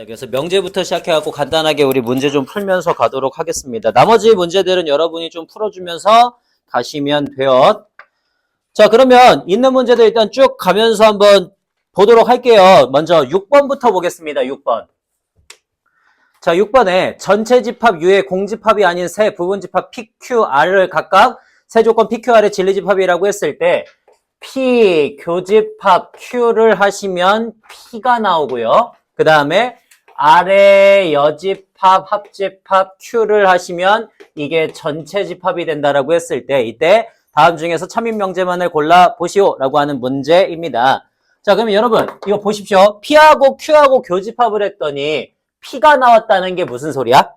그래서 명제부터 시작해갖고 간단하게 우리 문제 좀 풀면서 가도록 하겠습니다. 나머지 문제들은 여러분이 좀 풀어주면서 가시면 돼요. 자, 그러면 있는 문제들 일단 쭉 가면서 한번 보도록 할게요. 먼저 6번부터 보겠습니다. 6번. 자, 6번에 전체 집합 U의 공집합이 아닌 세 부분집합 PQR을 각각 세 조건 PQR의 진리집합이라고 했을 때 P 교집합 Q를 하시면 P가 나오고요. 그 다음에 R의 여집합, 합집합 Q를 하시면 이게 전체 집합이 된다라고 했을 때 이때 다음 중에서 참인 명제만을 골라 보시오 라고 하는 문제입니다. 자, 그러면 여러분 이거 보십시오. P하고 Q하고 교집합을 했더니 P가 나왔다는 게 무슨 소리야?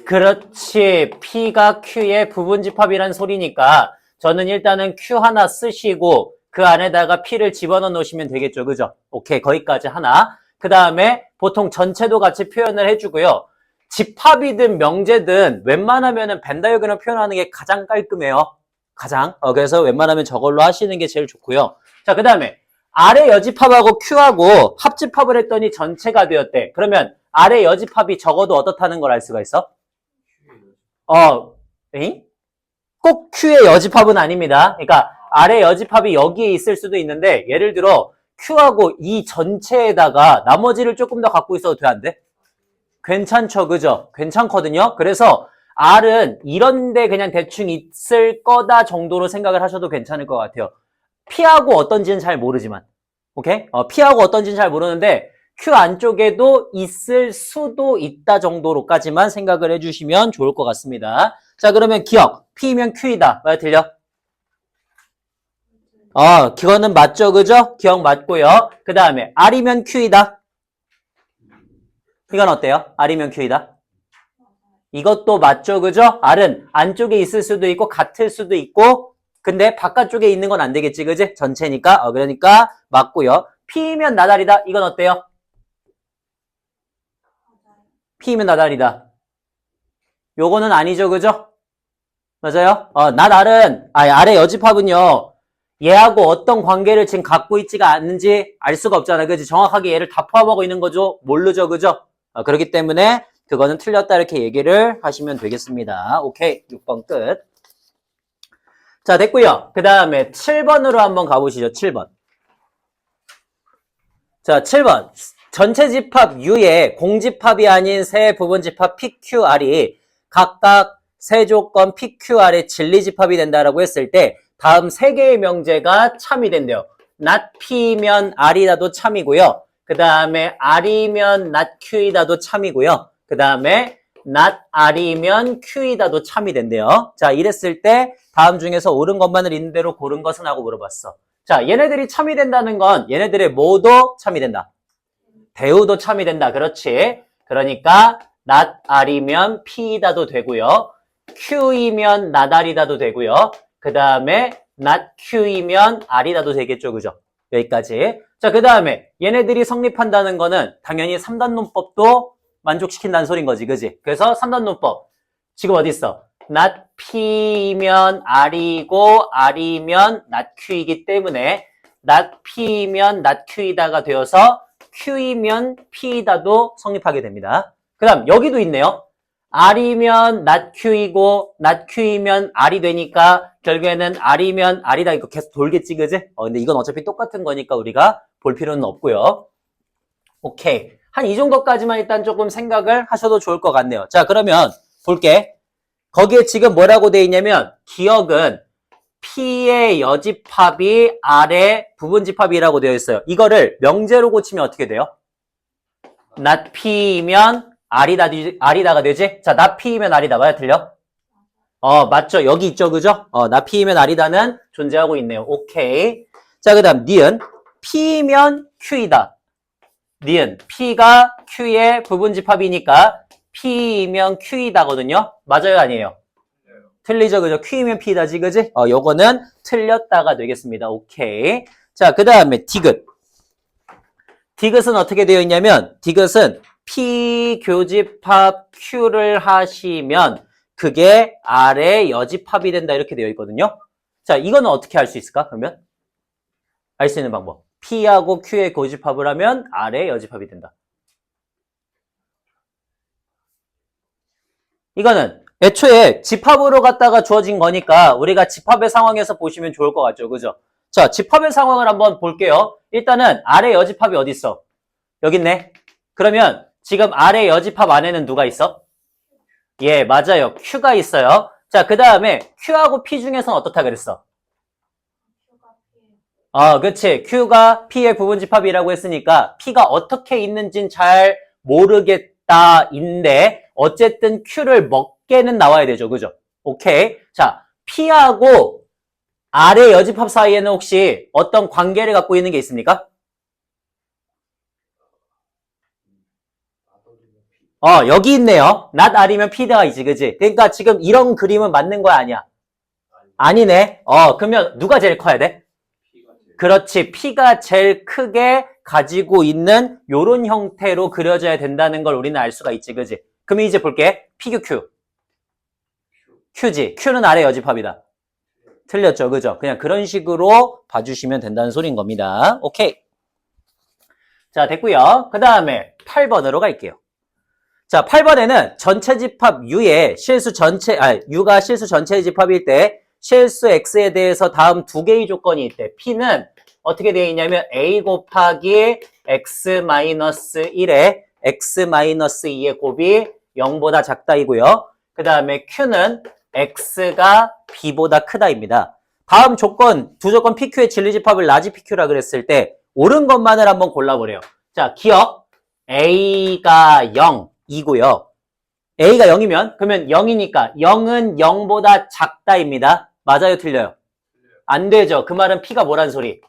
그렇지. P가 Q의 부분집합이란 소리니까 저는 일단은 Q 하나 쓰시고 그 안에다가 P를 집어넣어 놓으시면 되겠죠. 그죠? 오케이. 거기까지 하나. 그 다음에 보통 전체도 같이 표현을 해주고요. 집합이든 명제든 웬만하면은 벤 다이어그램 표현하는 게 가장 깔끔해요. 가장. 그래서 웬만하면 저걸로 하시는 게 제일 좋고요. 자, 그 다음에 아래 여집합하고 Q하고 합집합을 했더니 전체가 되었대. 그러면 아래 여집합이 적어도 어떻다는 걸 알 수가 있어? 에잉? 꼭 Q의 여집합은 아닙니다. 그러니까 아래 여집합이 여기에 있을 수도 있는데 예를 들어 Q하고 이 전체에다가 나머지를 조금 더 갖고 있어도 돼, 안 돼? 괜찮죠, 그죠? 괜찮거든요. 그래서 R은 이런데 그냥 대충 있을 거다 정도로 생각을 하셔도 괜찮을 것 같아요. P하고 어떤지는 잘 모르지만, 오케이? P하고 어떤지는 잘 모르는데 Q 안쪽에도 있을 수도 있다 정도로까지만 생각을 해주시면 좋을 것 같습니다. 자, 그러면 기억. P면 Q이다. 왜 들려? 그거는 맞죠, 그죠? 기억 맞고요. 그 다음에 R이면 Q이다. 이건 어때요? R이면 Q이다. 이것도 맞죠, 그죠? R은 안쪽에 있을 수도 있고 같을 수도 있고 근데 바깥쪽에 있는 건 안 되겠지, 그지? 전체니까. 그러니까 맞고요. P면 나달이다. 이건 어때요? P면 나달이다. 요거는 아니죠, 그죠? 맞아요? 나달은 아래 여집합은요. 얘하고 어떤 관계를 지금 갖고 있지가 않는지 알 수가 없잖아. 그지? 정확하게 얘를 다 포함하고 있는 거죠? 모르죠, 그죠? 그렇기 때문에 그거는 틀렸다 이렇게 얘기를 하시면 되겠습니다. 오케이. 6번 끝. 자, 됐고요. 그 다음에 7번으로 한번 가보시죠. 7번. 자, 7번. 전체 집합 U의 공집합이 아닌 세 부분 집합 PQR이 각각 세 조건 PQR의 진리집합이 된다라고 했을 때 다음 세 개의 명제가 참이 된대요. not P면 R이다도 참이고요. 그 다음에 R이면 not Q이다도 참이고요. 그 다음에 not R이면 Q이다도 참이 된대요. 자, 이랬을 때 다음 중에서 옳은 것만을 있는 대로 고른 것은 하고 물어봤어. 자, 얘네들이 참이 된다는 건 얘네들의 뭐도 참이 된다. 대우도 참이 된다. 그렇지. 그러니까 not R이면 P이다도 되고요. Q이면 not R이다도 되고요. 그 다음에 not Q이면 R이다도 되겠죠. 그죠? 여기까지. 자, 그 다음에 얘네들이 성립한다는 거는 당연히 3단 논법도 만족시킨다는 소린 거지. 그지? 그래서 3단 논법. 지금 어디 있어? not P면 R이고 R이면 not Q이기 때문에 not P면 not Q이다가 되어서 Q이면 P이다도 성립하게 됩니다. 그 다음 여기도 있네요. R이면 not Q이고 not Q이면 R이 되니까 결국에는 R이면 R이다. 이거 계속 돌겠지, 그지? 근데 이건 어차피 똑같은 거니까 우리가 볼 필요는 없고요. 오케이. 한 이 정도까지만 일단 조금 생각을 하셔도 좋을 것 같네요. 자, 그러면 볼게. 거기에 지금 뭐라고 돼 있냐면 기억은 P의 여집합이 R의 부분집합이라고 되어 있어요. 이거를 명제로 고치면 어떻게 돼요? not P이면 R이다가 되지? 자, not P이면 R이다. 맞아, 틀려? 맞죠? 여기 있죠, 그죠? not P이면 R이다는 존재하고 있네요. 오케이. 자, 그 다음 니은 P면 Q이다. 니은 P가 Q의 부분집합이니까 P이면 Q이다거든요. 맞아요, 아니에요? 틀리죠, 그죠? Q이면 P이다지, 그지? 요거는 틀렸다가 되겠습니다. 오케이. 자, 그 다음에 디귿. 디귿은 어떻게 되어 있냐면 디귿은 P 교집합 Q를 하시면 그게 R의 여집합이 된다 이렇게 되어 있거든요. 자, 이거는 어떻게 할 수 있을까? 그러면 알 수 있는 방법. P하고 Q의 고집합을 하면 R의 여집합이 된다. 이거는 애초에 집합으로 갖다가 주어진 거니까 우리가 집합의 상황에서 보시면 좋을 것 같죠. 그죠? 자, 집합의 상황을 한번 볼게요. 일단은 R의 여집합이 어디 있어? 여기 있네. 그러면 지금 R의 여집합 안에는 누가 있어? 예, 맞아요. Q가 있어요. 자, 그 다음에 Q하고 P 중에서는 어떻다 그랬어? 그치. Q가 P의 부분집합이라고 했으니까 P가 어떻게 있는진 잘 모르겠다인데 어쨌든 Q를 먹게는 나와야 되죠. 그죠? 오케이. 자, P하고 R의 여집합 사이에는 혹시 어떤 관계를 갖고 있는 게 있습니까? 여기 있네요. not R이면 P가 있지, 그지? 그러니까 지금 이런 그림은 맞는 거야, 아니야? 아니네. 그러면 누가 제일 커야 돼? 그렇지. P가 제일 크게 가지고 있는 요런 형태로 그려져야 된다는 걸 우리는 알 수가 있지, 그지? 그럼 이제 볼게. PQ, Q. Q지. Q는 R의 여집합이다. 틀렸죠, 그죠? 그냥 그런 식으로 봐주시면 된다는 소린 겁니다. 오케이. 자, 됐고요. 그 다음에 8번으로 갈게요. 자, 8번에는 전체 집합 U의 U가 실수 전체 집합일 때 실수 X에 대해서 다음 두 개의 조건이 있대. P는 어떻게 되어 있냐면 A 곱하기 X-1에 X-2의 곱이 0보다 작다이고요. 그 다음에 Q는 X가 B보다 크다입니다. 다음 조건, 두 조건 PQ의 진리집합을 라지 PQ라 그랬을 때 옳은 것만을 한번 골라보래요. 자, 기억 A가 0이고요. A가 0이면 그러면 0이니까 0은 0보다 작다입니다. 맞아요, 틀려요? 안 되죠. 그 말은 P가 뭐란 소리?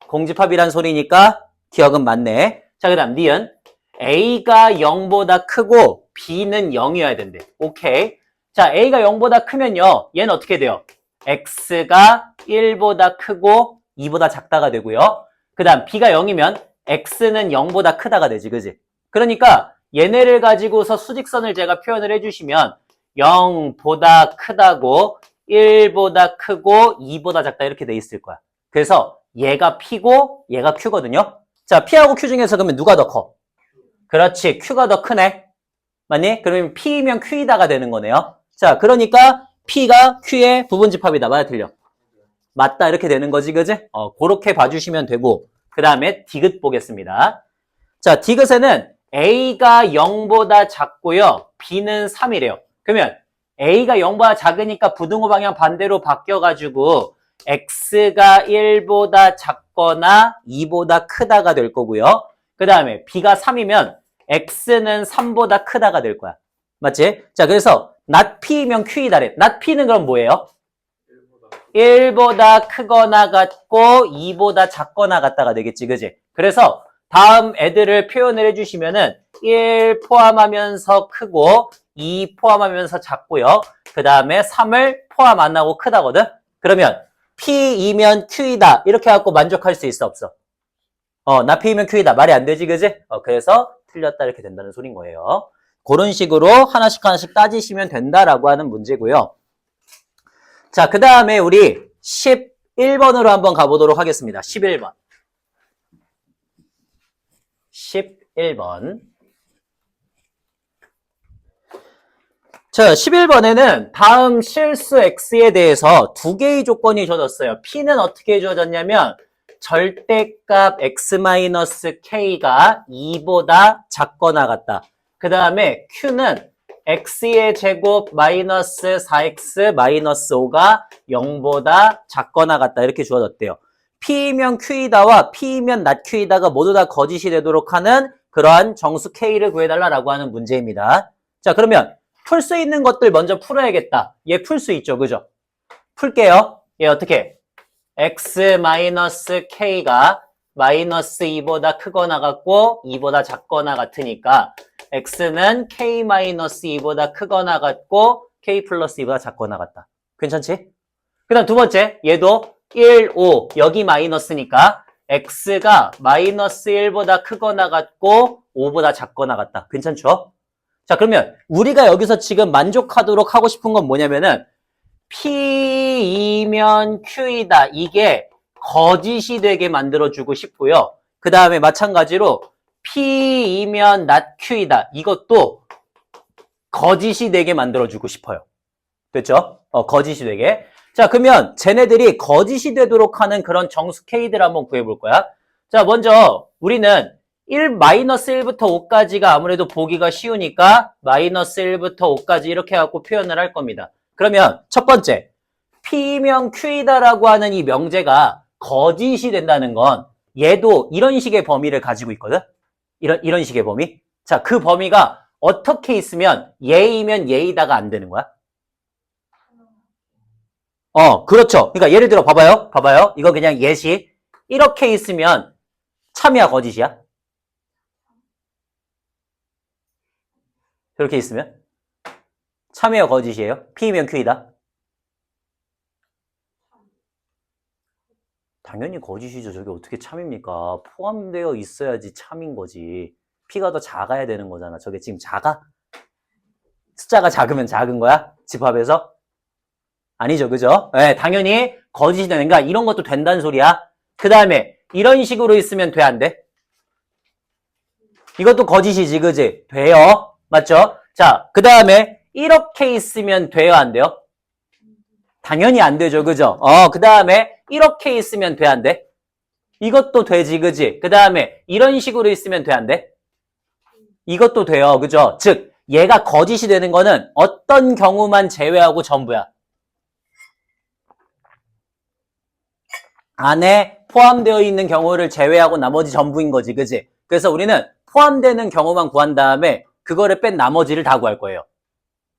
공집합이란 소리니까 기억은 맞네. 자, 그 다음 니은 A가 0보다 크고 B는 0이어야 된대. 오케이. 자, A가 0보다 크면요. 얘는 어떻게 돼요? X가 1보다 크고 2보다 작다가 되고요. 그 다음 B가 0이면 X는 0보다 크다가 되지, 그지? 그러니까 얘네를 가지고서 수직선을 제가 표현을 해주시면 0보다 크다고 1보다 크고 2보다 작다 이렇게 돼 있을 거야. 그래서 얘가 P고 얘가 Q거든요. 자, P하고 Q 중에서 그러면 누가 더 커? 그렇지, Q가 더 크네. 맞니? 그러면 P이면 Q이다가 되는 거네요. 자, 그러니까 P가 Q의 부분집합이다. 맞아, 틀려? 맞다, 이렇게 되는 거지, 그지? 그렇게 봐주시면 되고, 그 다음에 디귿 보겠습니다. 자, 디귿에는 A가 0보다 작고요. B는 3이래요. 그러면 A가 0보다 작으니까 부등호 방향 반대로 바뀌어가지고 X가 1보다 작거나 2보다 크다가 될 거고요. 그 다음에 B가 3이면 X는 3보다 크다가 될 거야. 맞지? 자, 그래서 not P면 Q이다래. not P는 그럼 뭐예요? 1보다 크거나 같고 2보다 작거나 같다가 되겠지, 그지? 그래서 다음 애들을 표현을 해주시면은 1 포함하면서 크고 2 포함하면서 작고요. 그 다음에 3을 포함 안 하고 크다거든? 그러면 P이면 Q이다. 이렇게 해갖고 만족할 수 있어, 없어? 나 P이면 Q이다. 말이 안 되지, 그지? 그래서 틀렸다 이렇게 된다는 소린 거예요. 그런 식으로 하나씩 하나씩 따지시면 된다라고 하는 문제고요. 자, 그 다음에 우리 11번으로 한번 가보도록 하겠습니다. 11번. 11번. 자, 11번에는 다음 실수 X에 대해서 두 개의 조건이 주어졌어요. P는 어떻게 주어졌냐면 절대값 X-K가 2보다 작거나 같다. 그 다음에 Q는 X의 제곱 마이너스 4X 마이너스 5가 0보다 작거나 같다. 이렇게 주어졌대요. P이면 Q이다와 P이면 not Q이다가 모두 다 거짓이 되도록 하는 그러한 정수 K를 구해달라고 하는 문제입니다. 자, 그러면 풀 수 있는 것들 먼저 풀어야겠다. 얘 풀 수 있죠, 그죠? 풀게요. 얘 어떻게? X-K가 마이너스 2보다 크거나 같고 2보다 작거나 같으니까 X는 K-2보다 크거나 같고 K 플러스 2보다 작거나 같다. 괜찮지? 그 다음 두 번째, 얘도 1, 5, 여기 마이너스니까 X가 마이너스 1보다 크거나 같고 5보다 작거나 같다. 괜찮죠? 자, 그러면 우리가 여기서 지금 만족하도록 하고 싶은 건 뭐냐면은 P이면 Q이다. 이게 거짓이 되게 만들어주고 싶고요. 그 다음에 마찬가지로 P이면 not Q이다. 이것도 거짓이 되게 만들어주고 싶어요. 됐죠? 거짓이 되게. 자, 그러면 쟤네들이 거짓이 되도록 하는 그런 정수 K들 한번 구해볼 거야. 자, 먼저 우리는 1-1부터 5까지가 아무래도 보기가 쉬우니까 -1부터 5까지 이렇게 해갖고 표현을 할 겁니다. 그러면 첫 번째, P면 Q이다라고 하는 이 명제가 거짓이 된다는 건 얘도 이런 식의 범위를 가지고 있거든? 이런 식의 범위? 자, 그 범위가 어떻게 있으면 얘이면 얘이다가 안 되는 거야? 그렇죠. 그러니까 예를 들어 봐봐요. 이거 그냥 예시. 이렇게 있으면 참이야, 거짓이야? 이렇게 있으면? 참이야, 거짓이에요? P면 Q이다? 당연히 거짓이죠. 저게 어떻게 참입니까? 포함되어 있어야지 참인 거지. P가 더 작아야 되는 거잖아. 저게 지금 작아? 숫자가 작으면 작은 거야? 집합에서? 아니죠, 그죠? 네, 당연히 거짓이 되는가? 이런 것도 된다는 소리야. 그 다음에 이런 식으로 있으면 돼, 안 돼? 이것도 거짓이지, 그지? 돼요. 맞죠? 자, 그 다음에 이렇게 있으면 돼요, 안 돼요? 당연히 안 되죠, 그죠? 그 다음에 이렇게 있으면 돼, 안 돼? 이것도 되지, 그지? 그 다음에 이런 식으로 있으면 돼, 안 돼? 이것도 돼요, 그죠? 즉, 얘가 거짓이 되는 거는 어떤 경우만 제외하고 전부야. 안에 포함되어 있는 경우를 제외하고 나머지 전부인 거지, 그지? 그래서 우리는 포함되는 경우만 구한 다음에 그거를 뺀 나머지를 다 구할 거예요.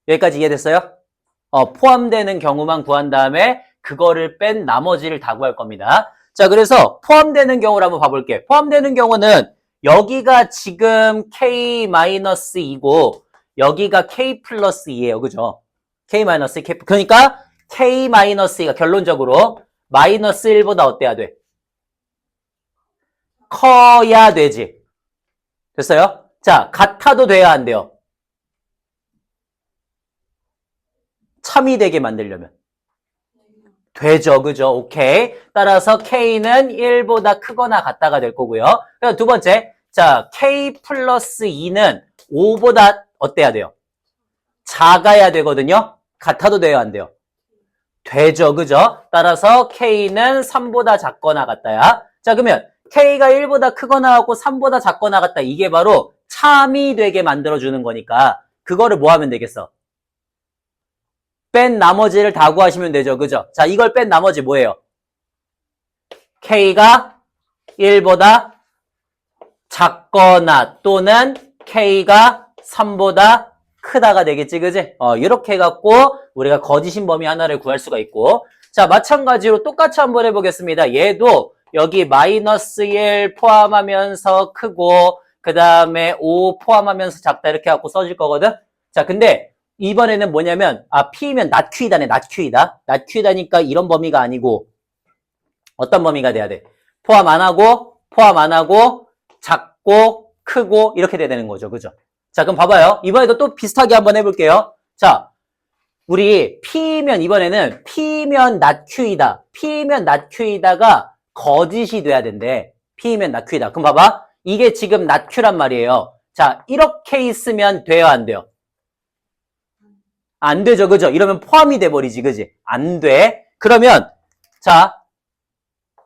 여기까지 이해됐어요? 포함되는 경우만 구한 다음에 그거를 뺀 나머지를 다 구할 겁니다. 자, 그래서 포함되는 경우를 한번 봐볼게. 포함되는 경우는 여기가 지금 K-2고 여기가 K 플러스 2예요. 그죠? K-2, K, 그러니까 K-2가 결론적으로 마이너스 1보다 어때야 돼? 커야 되지. 됐어요? 자, 같아도 돼야 안 돼요? 참이 되게 만들려면. 되죠, 그죠? 오케이. 따라서 K는 1보다 크거나 같다가 될 거고요. 그럼 두 번째, 자, K 플러스 2는 5보다 어때야 돼요? 작아야 되거든요? 같아도 돼요, 안 돼요? 되죠, 그죠? 따라서 K는 3보다 작거나 같다야. 자, 그러면 K가 1보다 크거나 하고 3보다 작거나 같다. 이게 바로 참이 되게 만들어주는 거니까 그거를 뭐 하면 되겠어? 뺀 나머지를 다 구하시면 되죠, 그죠? 자, 이걸 뺀 나머지 뭐예요? K가 1보다 작거나 또는 K가 3보다 크다가 되겠지, 그지? 이렇게 해갖고 우리가 거짓인 범위 하나를 구할 수가 있고, 자, 마찬가지로 똑같이 한번 해보겠습니다. 얘도 여기 마이너스 1 포함하면서 크고 그 다음에 5 포함하면서 작다 이렇게 해갖고 써질 거거든? 자, 근데 이번에는 뭐냐면 P면 not Q이다네. not Q이다. not Q이다니까 이런 범위가 아니고 어떤 범위가 돼야 돼? 포함 안 하고 작고 크고 이렇게 돼야 되는 거죠. 그죠? 자, 그럼 봐봐요. 이번에도 또 비슷하게 한번 해볼게요. 자, 우리 P면 이번에는 P면 not Q이다. P면 not Q이다가 거짓이 돼야 된대. P면 not Q이다. 그럼 봐봐. 이게 지금 not Q란 말이에요. 자, 이렇게 있으면 돼요, 안 돼요? 안 되죠, 그죠? 이러면 포함이 돼버리지, 그지? 안 돼. 그러면, 자,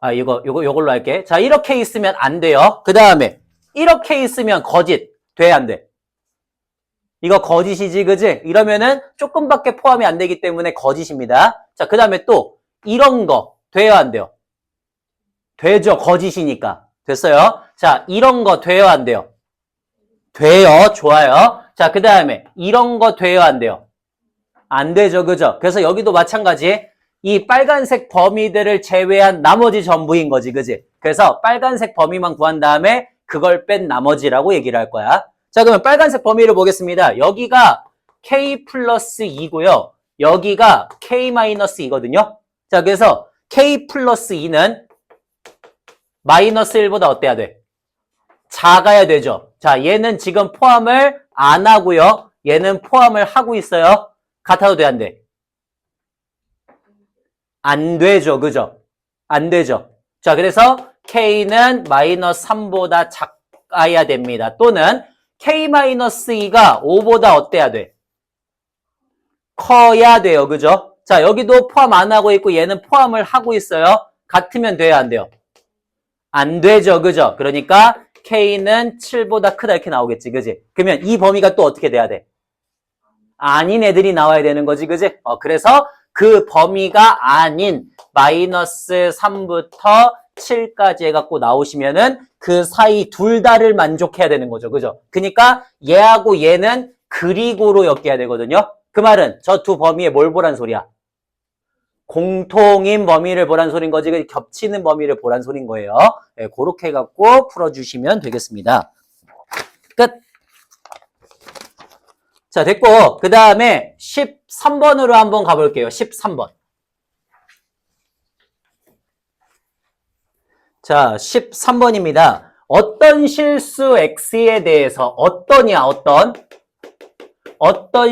요걸로 할게. 자, 이렇게 있으면 안 돼요. 그 다음에, 이렇게 있으면 거짓. 돼, 안 돼? 이거 거짓이지, 그지? 이러면은 조금밖에 포함이 안 되기 때문에 거짓입니다. 자, 그 다음에 또, 이런 거. 돼요, 안 돼요? 되죠, 거짓이니까. 됐어요? 자, 이런 거 돼요, 안 돼요? 돼요, 좋아요. 자, 그 다음에, 이런 거 돼요, 안 돼요? 안 되죠, 그죠? 그래서 여기도 마찬가지. 이 빨간색 범위들을 제외한 나머지 전부인 거지, 그지? 그래서 빨간색 범위만 구한 다음에 그걸 뺀 나머지라고 얘기를 할 거야. 자, 그러면 빨간색 범위를 보겠습니다. 여기가 K 플러스 2고요. 여기가 K 마이너스 2거든요. 자, 그래서 K 플러스 2는 마이너스 1보다 어때야 돼? 작아야 되죠. 자, 얘는 지금 포함을 안 하고요. 얘는 포함을 하고 있어요. 같아도 돼, 안 돼? 안 되죠, 그죠? 안 되죠. 자, 그래서 K는 마이너스 3보다 작아야 됩니다. 또는 K-2가 5보다 어때야 돼? 커야 돼요. 그죠? 자, 여기도 포함 안 하고 있고 얘는 포함을 하고 있어요. 같으면 돼요? 안 돼요? 안 되죠. 그죠? 그러니까 K는 7보다 크다 이렇게 나오겠지. 그지? 그러면 이 범위가 또 어떻게 돼야 돼? 아닌 애들이 나와야 되는 거지. 그지? 그래서 그 범위가 아닌 마이너스 3부터 7까지 해갖고 나오시면은 그 사이 둘 다를 만족해야 되는 거죠. 그죠? 그러니까 얘하고 얘는 그리고로 엮여야 되거든요. 그 말은 저 두 범위에 뭘 보란 소리야? 공통인 범위를 보란 소린 거지. 겹치는 범위를 보란 소린 거예요. 네, 그렇게 해갖고 풀어주시면 되겠습니다. 끝. 자, 됐고, 그 다음에 13번으로 한번 가볼게요. 13번. 자, 13번입니다. 어떤 실수 x에 대해서, 어떤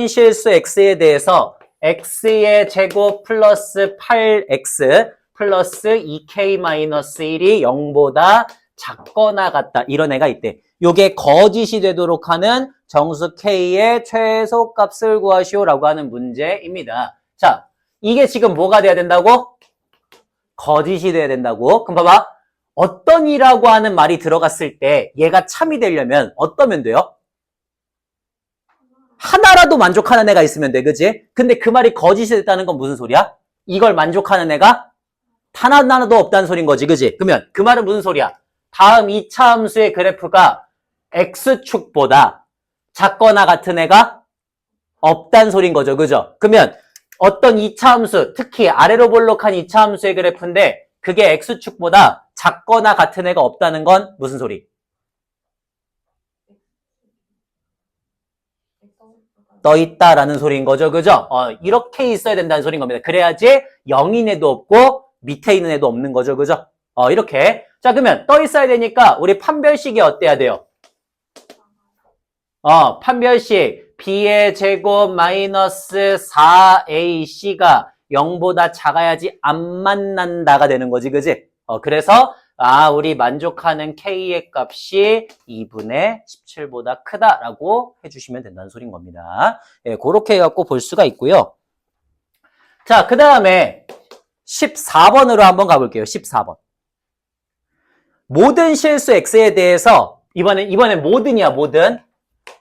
실수 x에 대해서 x의 제곱 플러스 8x 플러스 2k-1이 0보다 작거나 같다. 이런 애가 있대. 요게 거짓이 되도록 하는 정수 k의 최소값을 구하시오라고 하는 문제입니다. 자, 이게 지금 뭐가 돼야 된다고? 거짓이 돼야 된다고. 그럼 봐봐. 어떤이라고 하는 말이 들어갔을 때 얘가 참이 되려면 어떠면 돼요? 하나라도 만족하는 애가 있으면 돼. 그치? 근데 그 말이 거짓이 됐다는 건 무슨 소리야? 이걸 만족하는 애가 단 하나도 없다는 소린 거지. 그치? 그러면 그 말은 무슨 소리야? 다음 2차 함수의 그래프가 x축보다 작거나 같은 애가 없다는 소린 거죠. 그죠? 그러면 어떤 2차 함수, 특히 아래로 볼록한 2차 함수의 그래프인데 그게 x축보다 작거나 같은 애가 없다는 건 무슨 소리? 떠 있다라는 소리인 거죠. 그죠? 이렇게 있어야 된다는 소리인 겁니다. 그래야지 0인 애도 없고 밑에 있는 애도 없는 거죠. 그죠? 이렇게. 자, 그러면 떠 있어야 되니까 우리 판별식이 어때야 돼요? 판별식 b의 제곱 마이너스 4ac가 0보다 작아야지 안 만난다가 되는 거지. 그지? 그래서 우리 만족하는 k의 값이 2분의 17보다 크다라고 해주시면 된다는 소린 겁니다. 예, 그렇게 해갖고 볼 수가 있고요. 자, 그 다음에 14번으로 한번 가볼게요. 14번. 모든 실수 x에 대해서 이번엔 모든이야, 모든.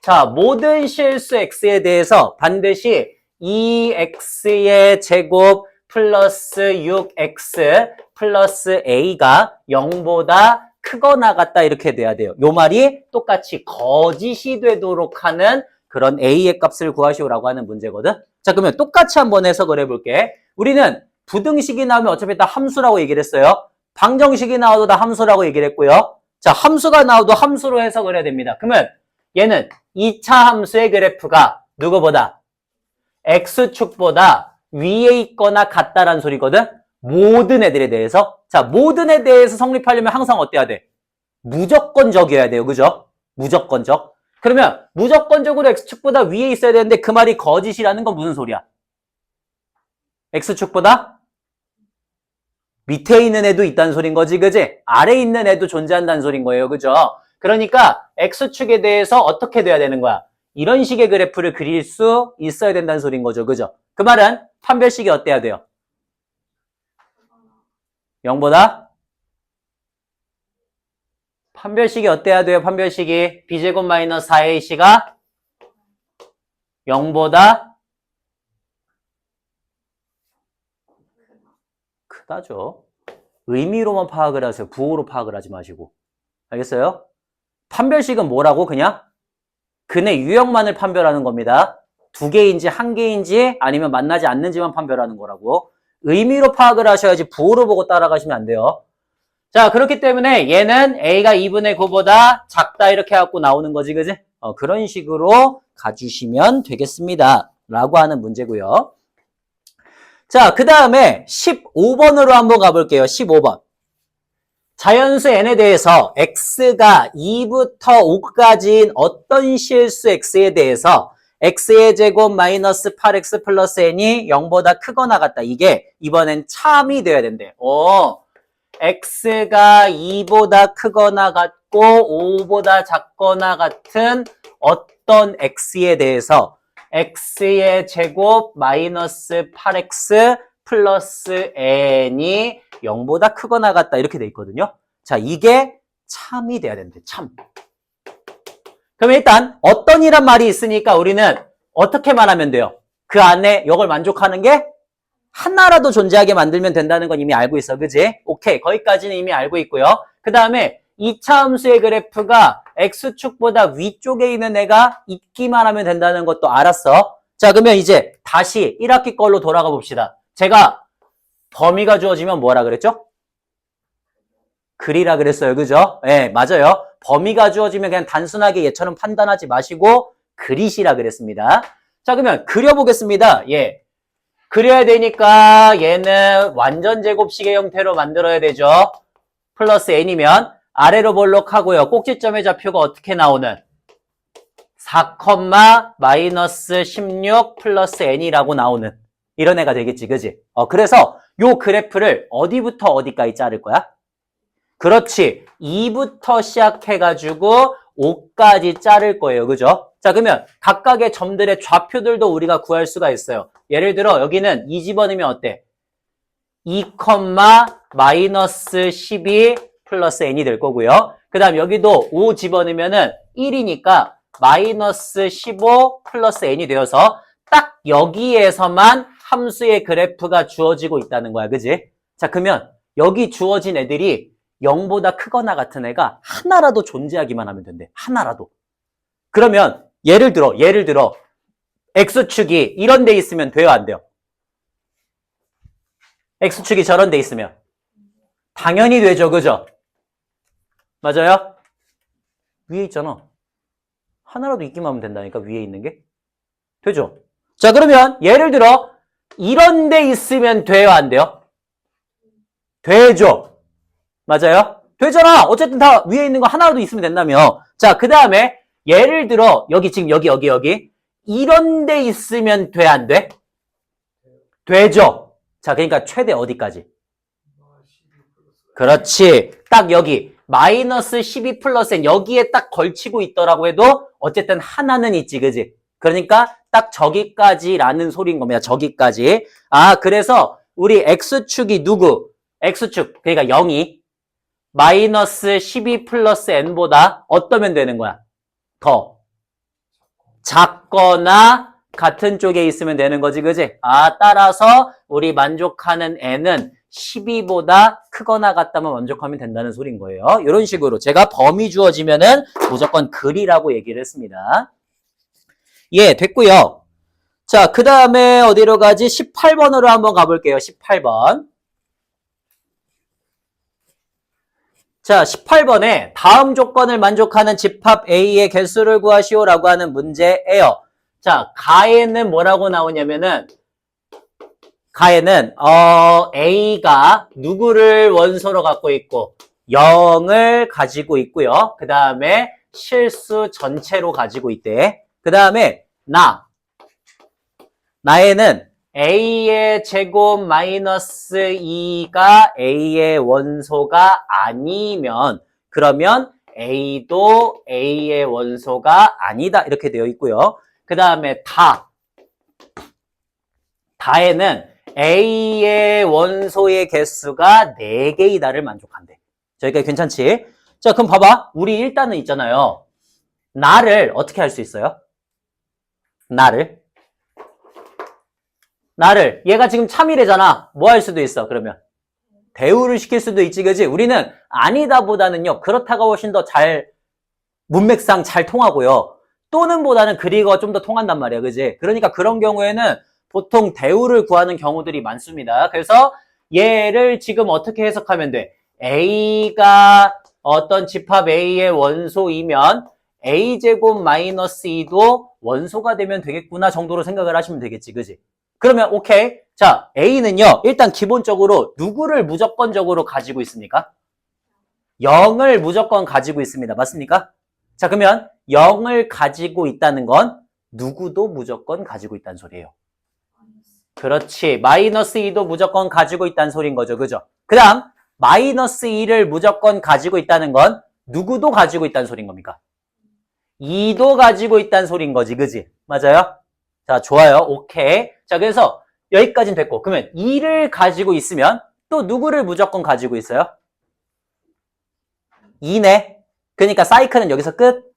자, 모든 실수 x에 대해서 반드시 2x의 제곱 플러스 6x 플러스 a가 0보다 크거나 같다 이렇게 돼야 돼요. 요 말이 똑같이 거짓이 되도록 하는 그런 a의 값을 구하시오라고 하는 문제거든. 자, 그러면 똑같이 한번 해석을 해볼게. 우리는 부등식이 나오면 어차피 다 함수라고 얘기를 했어요. 방정식이 나와도 다 함수라고 얘기를 했고요. 자, 함수가 나와도 함수로 해석을 해야 됩니다. 그러면 얘는 2차 함수의 그래프가 누구보다? x축보다 위에 있거나 같다라는 소리거든? 모든 애들에 대해서. 자, 모든 애에 대해서 성립하려면 항상 어때야 돼? 무조건적이어야 돼요. 그죠? 무조건적. 그러면 무조건적으로 x축보다 위에 있어야 되는데 그 말이 거짓이라는 건 무슨 소리야? x축보다 밑에 있는 애도 있다는 소린 거지. 그지? 아래에 있는 애도 존재한다는 소린 거예요. 그죠? 그러니까 x축에 대해서 어떻게 돼야 되는 거야? 이런 식의 그래프를 그릴 수 있어야 된다는 소린 거죠. 그죠? 그 말은 판별식이 어때야 돼요? 0보다? 판별식이 어때야 돼요? 판별식이 b제곱 마이너스 4ac가 0보다 크다죠. 의미로만 파악을 하세요. 부호로 파악을 하지 마시고. 알겠어요? 판별식은 뭐라고? 그냥 근의 유형만을 판별하는 겁니다. 두 개인지 한 개인지 아니면 만나지 않는지만 판별하는 거라고. 의미로 파악을 하셔야지 부호로 보고 따라가시면 안 돼요. 자, 그렇기 때문에 얘는 a가 2분의 9보다 작다 이렇게 해갖고 나오는 거지, 그지? 그런 식으로 가주시면 되겠습니다. 라고 하는 문제고요. 자, 그 다음에 15번으로 한번 가볼게요. 15번. 자연수 n에 대해서 x가 2부터 5까지인 어떤 실수 x에 대해서 x의 제곱 마이너스 8x 플러스 n이 0보다 크거나 같다. 이게 이번엔 참이 돼야 된대. x가 2보다 크거나 같고 5보다 작거나 같은 어떤 x에 대해서 x의 제곱 마이너스 8x 플러스 n이 0보다 크거나 같다 이렇게 돼 있거든요. 자, 이게 참이 돼야 되는데 참. 그럼 일단 어떤 이란 말이 있으니까 우리는 어떻게 말하면 돼요? 그 안에 이걸 만족하는 게 하나라도 존재하게 만들면 된다는 건 이미 알고 있어. 그지? 오케이. 거기까지는 이미 알고 있고요. 그 다음에 2차 함수의 그래프가 x축보다 위쪽에 있는 애가 있기만 하면 된다는 것도 알았어. 자, 그러면 이제 다시 1학기 걸로 돌아가 봅시다. 제가 범위가 주어지면 뭐라 그랬죠? 글이라 그랬어요. 그죠? 예, 맞아요. 범위가 주어지면 그냥 단순하게 얘처럼 판단하지 마시고 그리시라 그랬습니다. 자, 그러면 그려보겠습니다. 예. 그려야 되니까 얘는 완전 제곱식의 형태로 만들어야 되죠. 플러스 n이면 아래로 볼록하고요. 꼭지점의 좌표가 어떻게 나오는? 4, 마이너스 16 플러스 n이라고 나오는 이런 애가 되겠지. 그지? 그래서 요 그래프를 어디부터 어디까지 자를 거야? 그렇지. 2부터 시작해가지고 5까지 자를 거예요. 그죠? 자, 그러면 각각의 점들의 좌표들도 우리가 구할 수가 있어요. 예를 들어 여기는 2 집어넣으면 어때? 2, 마이너스 12 플러스 n이 될 거고요. 그 다음 여기도 5 집어넣으면은 1이니까 마이너스 15 플러스 n이 되어서 딱 여기에서만 함수의 그래프가 주어지고 있다는 거야. 그지? 자, 그러면 여기 주어진 애들이 0보다 크거나 같은 애가 하나라도 존재하기만 하면 된대. 하나라도. 그러면 예를 들어 x축이 이런 데 있으면 돼요, 안 돼요? x축이 저런 데 있으면 당연히 되죠. 그죠? 맞아요? 위에 있잖아. 하나라도 있기만 하면 된다니까, 위에 있는 게. 되죠? 자, 그러면 예를 들어 이런 데 있으면 돼요, 안 돼요? 되죠? 맞아요? 되잖아. 어쨌든 다 위에 있는 거 하나라도 있으면 된다며. 자, 그 다음에 예를 들어 여기 지금 여기 이런 데 있으면 돼, 안 돼? 되죠? 자, 그러니까 최대 어디까지? 그렇지. 딱 여기 마이너스 12 플러스 n 여기에 딱 걸치고 있더라고 해도 어쨌든 하나는 있지. 그지? 그러니까 딱 저기까지라는 소리인 겁니다. 저기까지. 아, 그래서 우리 x축이 누구? x축. 그러니까 0이 마이너스 12 플러스 n보다 어떠면 되는 거야? 더 작거나 같은 쪽에 있으면 되는 거지. 그지? 아, 따라서 우리 만족하는 n은 12보다 크거나 같다면 만족하면 된다는 소리인 거예요. 이런 식으로 제가 범위 주어지면은 무조건 글이라고 얘기를 했습니다. 예, 됐고요. 자, 그 다음에 어디로 가지? 18번으로 한번 가볼게요. 18번. 자, 18번에 다음 조건을 만족하는 집합 A의 개수를 구하시오라고 하는 문제예요. 자, 가에는 뭐라고 나오냐면은 가에는 A가 누구를 원소로 갖고 있고 0을 가지고 있고요. 그 다음에 실수 전체로 가지고 있대. 그 다음에 나에는 A의 제곱 마이너스 2가 A의 원소가 아니면 그러면 A도 A의 원소가 아니다 이렇게 되어 있고요. 그 다음에 다에는 A의 원소의 개수가 4개이다를 만족한대. 저기까지 괜찮지? 자, 그럼 봐봐. 우리 일단은 있잖아요. 나를 어떻게 할 수 있어요? 나를 얘가 지금 참이래잖아. 뭐 할 수도 있어, 그러면? 대우를 시킬 수도 있지, 그지? 우리는 아니다 보다는요, 그렇다가 훨씬 더 문맥상 잘 통하고요. 또는 보다는 그리가 좀 더 통한단 말이야, 그지? 그러니까 그런 경우에는 보통 대우를 구하는 경우들이 많습니다. 그래서 얘를 지금 어떻게 해석하면 돼? A가 어떤 집합 A의 원소이면 A제곱 마이너스 2도 원소가 되면 되겠구나 정도로 생각을 하시면 되겠지, 그지? 그러면 오케이. 자, A는요. 일단 기본적으로 누구를 무조건적으로 가지고 있습니까? 0을 무조건 가지고 있습니다. 맞습니까? 자, 그러면 0을 가지고 있다는 건 누구도 무조건 가지고 있다는 소리예요. 그렇지. 마이너스 2도 무조건 가지고 있다는 소리인 거죠. 그죠? 그 다음 마이너스 2를 무조건 가지고 있다는 건 누구도 가지고 있다는 소린 겁니까? 2도 가지고 있다는 소린 거지, 그지? 맞아요? 자, 좋아요. 오케이. 자, 그래서 여기까지는 됐고, 그러면 2를 가지고 있으면 또 누구를 무조건 가지고 있어요? 2네. 그러니까 사이클은 여기서 끝.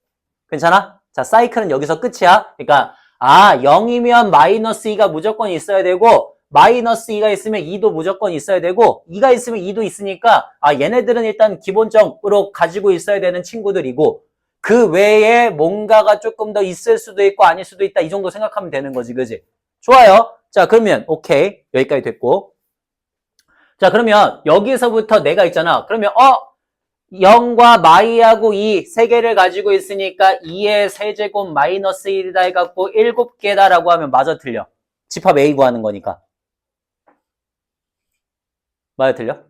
괜찮아? 자, 사이클은 여기서 끝이야. 그러니까 0이면 마이너스 2가 무조건 있어야 되고, 마이너스 2가 있으면 2도 무조건 있어야 되고, 2가 있으면 2도 있으니까 얘네들은 일단 기본적으로 가지고 있어야 되는 친구들이고, 그 외에 뭔가가 조금 더 있을 수도 있고 아닐 수도 있다. 이 정도 생각하면 되는 거지, 그지? 좋아요. 자, 그러면 오케이. 여기까지 됐고. 자, 그러면 여기서부터 내가 있잖아. 그러면 0과 마이하고 2, 세 개를 가지고 있으니까 2의 세제곱 마이너스 1이다 해갖고 7개다라고 하면 맞아 틀려? 집합 A 구하는 거니까. 맞아 틀려?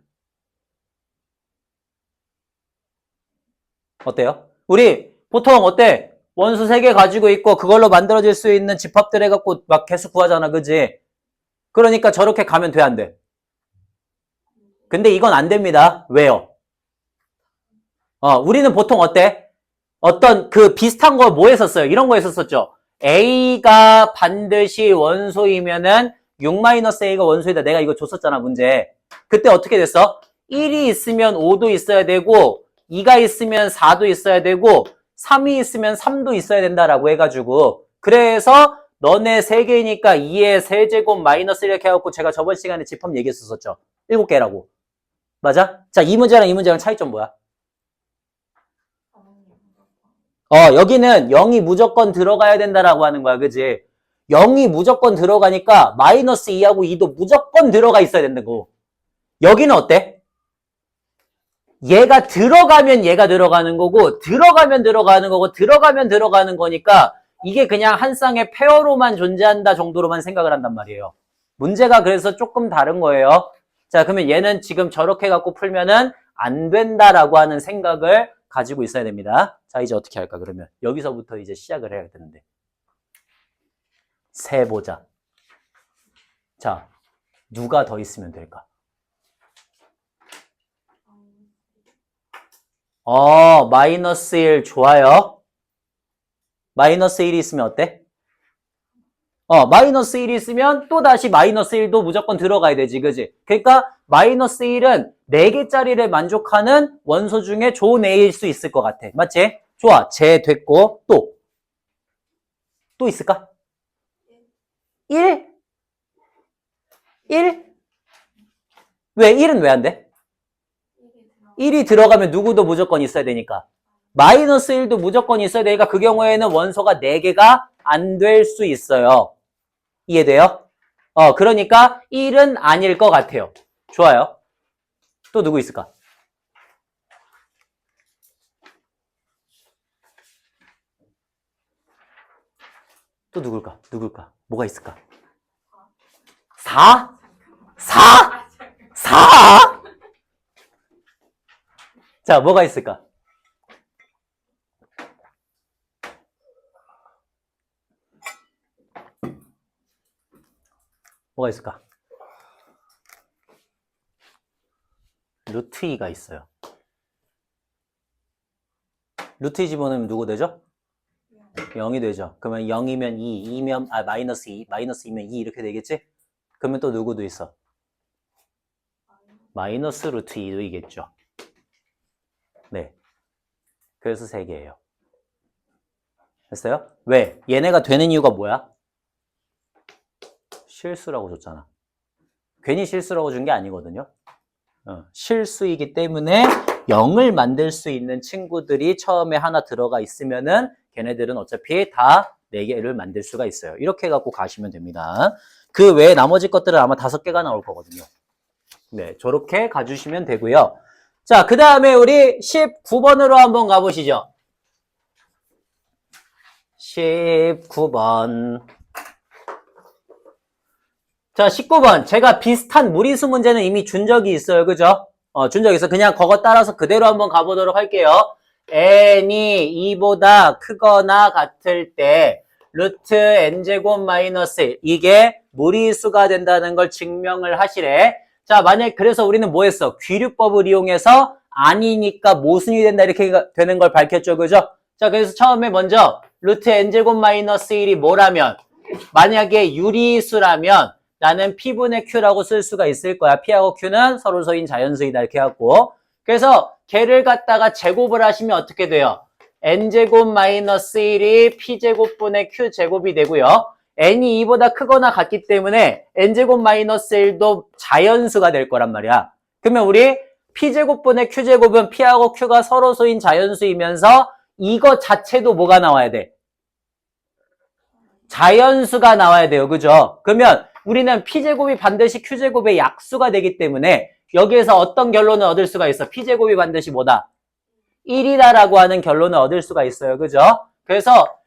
어때요? 우리 보통 어때? 원수 3개 가지고 있고 그걸로 만들어질 수 있는 집합들 해갖고 막 개수 구하잖아, 그지? 그러니까 저렇게 가면 돼, 안 돼? 근데 이건 안 됩니다. 왜요? 우리는 보통 어때? 어떤 그 비슷한 거 뭐 했었어요? 이런 거 했었었죠? A가 반드시 원소이면은 6-A가 원소이다. 내가 이거 줬었잖아, 문제. 그때 어떻게 됐어? 1이 있으면 5도 있어야 되고, 2가 있으면 4도 있어야 되고, 3이 있으면 3도 있어야 된다라고 해가지고, 그래서 너네 3개니까 2의 세제곱 마이너스 이렇게 해갖고 제가 저번 시간에 집합 얘기했었죠. 7개라고. 맞아? 자, 이 문제랑 이 문제랑 차이점 뭐야? 여기는 0이 무조건 들어가야 된다라고 하는 거야, 그지? 0이 무조건 들어가니까 마이너스 2하고 2도 무조건 들어가 있어야 된다고. 여기는 어때? 얘가 들어가면 얘가 들어가는 거고, 들어가면 들어가는 거고, 들어가면 들어가는 거니까 이게 그냥 한 쌍의 페어로만 존재한다 정도로만 생각을 한단 말이에요. 문제가 그래서 조금 다른 거예요. 자, 그러면 얘는 지금 저렇게 갖고 풀면은 안 된다라고 하는 생각을 가지고 있어야 됩니다. 자, 이제 어떻게 할까, 그러면? 여기서부터 이제 시작을 해야 되는데. 세보자. 자, 누가 더 있으면 될까? 마이너스 1 좋아요. 마이너스 1이 있으면 어때? 마이너스 1이 있으면 또다시 마이너스 1도 무조건 들어가야 되지, 그지? 그러니까 마이너스 1은 4개짜리를 만족하는 원소 중에 좋은 A일 수 있을 것 같아. 맞지? 좋아. 제 됐고, 또 있을까? 1? 1? 왜? 1은 왜 안 돼? 1이 들어가면 누구도 무조건 있어야 되니까. 마이너스 1도 무조건 있어야 되니까 그 경우에는 원소가 4개가 안 될 수 있어요. 이해돼요? 그러니까 1은 아닐 것 같아요. 좋아요. 또 누구 있을까? 또 누굴까? 뭐가 있을까? 4? 4? 4? 자, 뭐가 있을까? 뭐가 있을까? 루트 2가 있어요. 루트 2 집어넣으면 누구 되죠? 0이 되죠. 그러면 0이면 2, 2면, 마이너스 2, 마이너스 2면 2 이렇게 되겠지? 그러면 또 누구도 있어? 마이너스 루트 2도 이겠죠. 네. 그래서 3개예요. 됐어요? 왜? 얘네가 되는 이유가 뭐야? 실수라고 줬잖아. 괜히 실수라고 준 게 아니거든요. 실수이기 때문에 0을 만들 수 있는 친구들이 처음에 하나 들어가 있으면은 걔네들은 어차피 다 4개를 만들 수가 있어요. 이렇게 갖고 가시면 됩니다. 그 외에 나머지 것들은 아마 5개가 나올 거거든요. 네, 저렇게 가주시면 되고요. 자, 그 다음에 우리 19번으로 한번 가보시죠. 19번. 자, 19번. 제가 비슷한 무리수 문제는 이미 준 적이 있어요. 그죠? 준 적이 있어. 그냥 그거 따라서 그대로 한번 가보도록 할게요. n이 2보다 크거나 같을 때 루트 n제곱 마이너스 1 이게 무리수가 된다는 걸 증명을 하시래. 자, 그래서 우리는 뭐 했어? 귀류법을 이용해서 아니니까 모순이 된다 이렇게 되는 걸 밝혔죠. 그죠? 자, 그래서 처음에 먼저 루트 n제곱 마이너스 1이 뭐라면 만약에 유리수라면 나는 P분의 Q라고 쓸 수가 있을 거야. P하고 Q는 서로소인 자연수이다 이렇게 해갖고 그래서 걔를 갖다가 제곱을 하시면 어떻게 돼요? n제곱 마이너스 1이 P제곱분의 Q제곱이 되고요. n이 2보다 크거나 같기 때문에 n제곱 마이너스 1도 자연수가 될 거란 말이야. 그러면 우리 P제곱분의 Q제곱은 P하고 Q가 서로소인 자연수이면서 이거 자체도 뭐가 나와야 돼? 자연수가 나와야 돼요. 그죠? 그러면 우리는 P제곱이 반드시 Q제곱의 약수가 되기 때문에 여기에서 어떤 결론을 얻을 수가 있어? P제곱이 반드시 뭐다? 1이다라고 하는 결론을 얻을 수가 있어요. 그죠? 그래서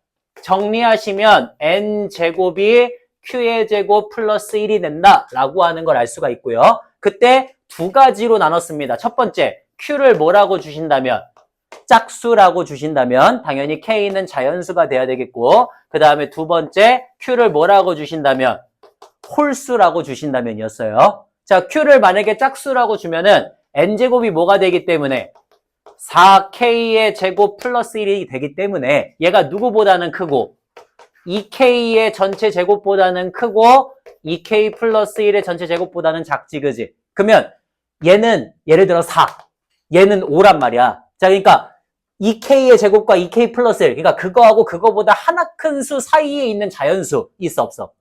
정리하시면 n제곱이 Q의 제곱 플러스 1이 된다라고 하는 걸 알 수가 있고요. 그때 두 가지로 나눴습니다. 첫 번째, Q를 뭐라고 주신다면? 짝수라고 주신다면 당연히 K는 자연수가 돼야 되겠고 그 다음에 두 번째, Q를 뭐라고 주신다면? 홀수라고 주신다면이었어요. 자, Q를 만약에 짝수라고 주면은 n제곱이 뭐가 되기 때문에 4K의 제곱 플러스 1이 되기 때문에 얘가 누구보다는 크고 2K의 전체 제곱보다는 크고 2K 플러스 1의 전체 제곱보다는 작지, 그지? 그러면 얘는 예를 들어 4, 얘는 5란 말이야. 자, 그러니까 2K의 제곱과 2K 플러스 1, 그러니까 그거하고 그거보다 하나 큰 수 사이에 있는 자연수 있어, 없어?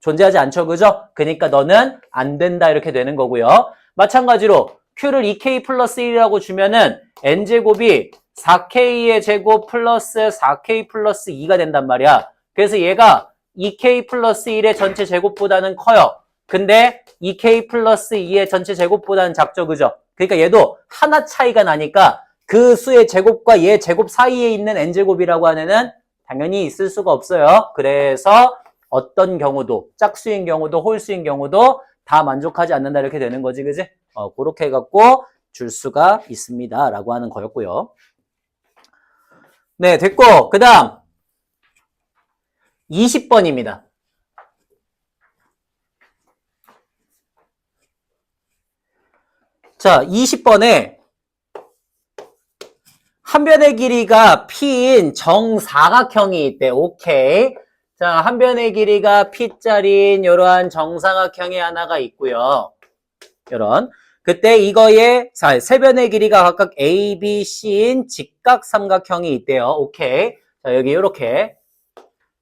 존재하지 않죠, 그죠? 그러니까 너는 안 된다 이렇게 되는 거고요. 마찬가지로 Q를 2K 플러스 1이라고 주면은 n제곱이 4K의 제곱 플러스 4K 플러스 2가 된단 말이야. 그래서 얘가 2K 플러스 1의 전체 제곱보다는 커요. 근데 2K 플러스 2의 전체 제곱보다는 작죠, 그죠? 그러니까 얘도 하나 차이가 나니까 그 수의 제곱과 얘 제곱 사이에 있는 n제곱이라고 하는 애는 당연히 있을 수가 없어요. 그래서 어떤 경우도, 짝수인 경우도 홀수인 경우도 다 만족하지 않는다 이렇게 되는 거지, 그지? 그렇게 해갖고 줄 수가 있습니다 라고 하는 거였고요. 네, 됐고 그 다음 20번입니다. 자, 20번에 한 변의 길이가 P인 정사각형이 있대. 오케이. 자, 한 변의 길이가 P짜리인 이러한 정사각형이 하나가 있고요. 이런. 그때 이거의 세 변의 길이가 각각 A, B, C인 직각삼각형이 있대요. 오케이. 자, 여기 이렇게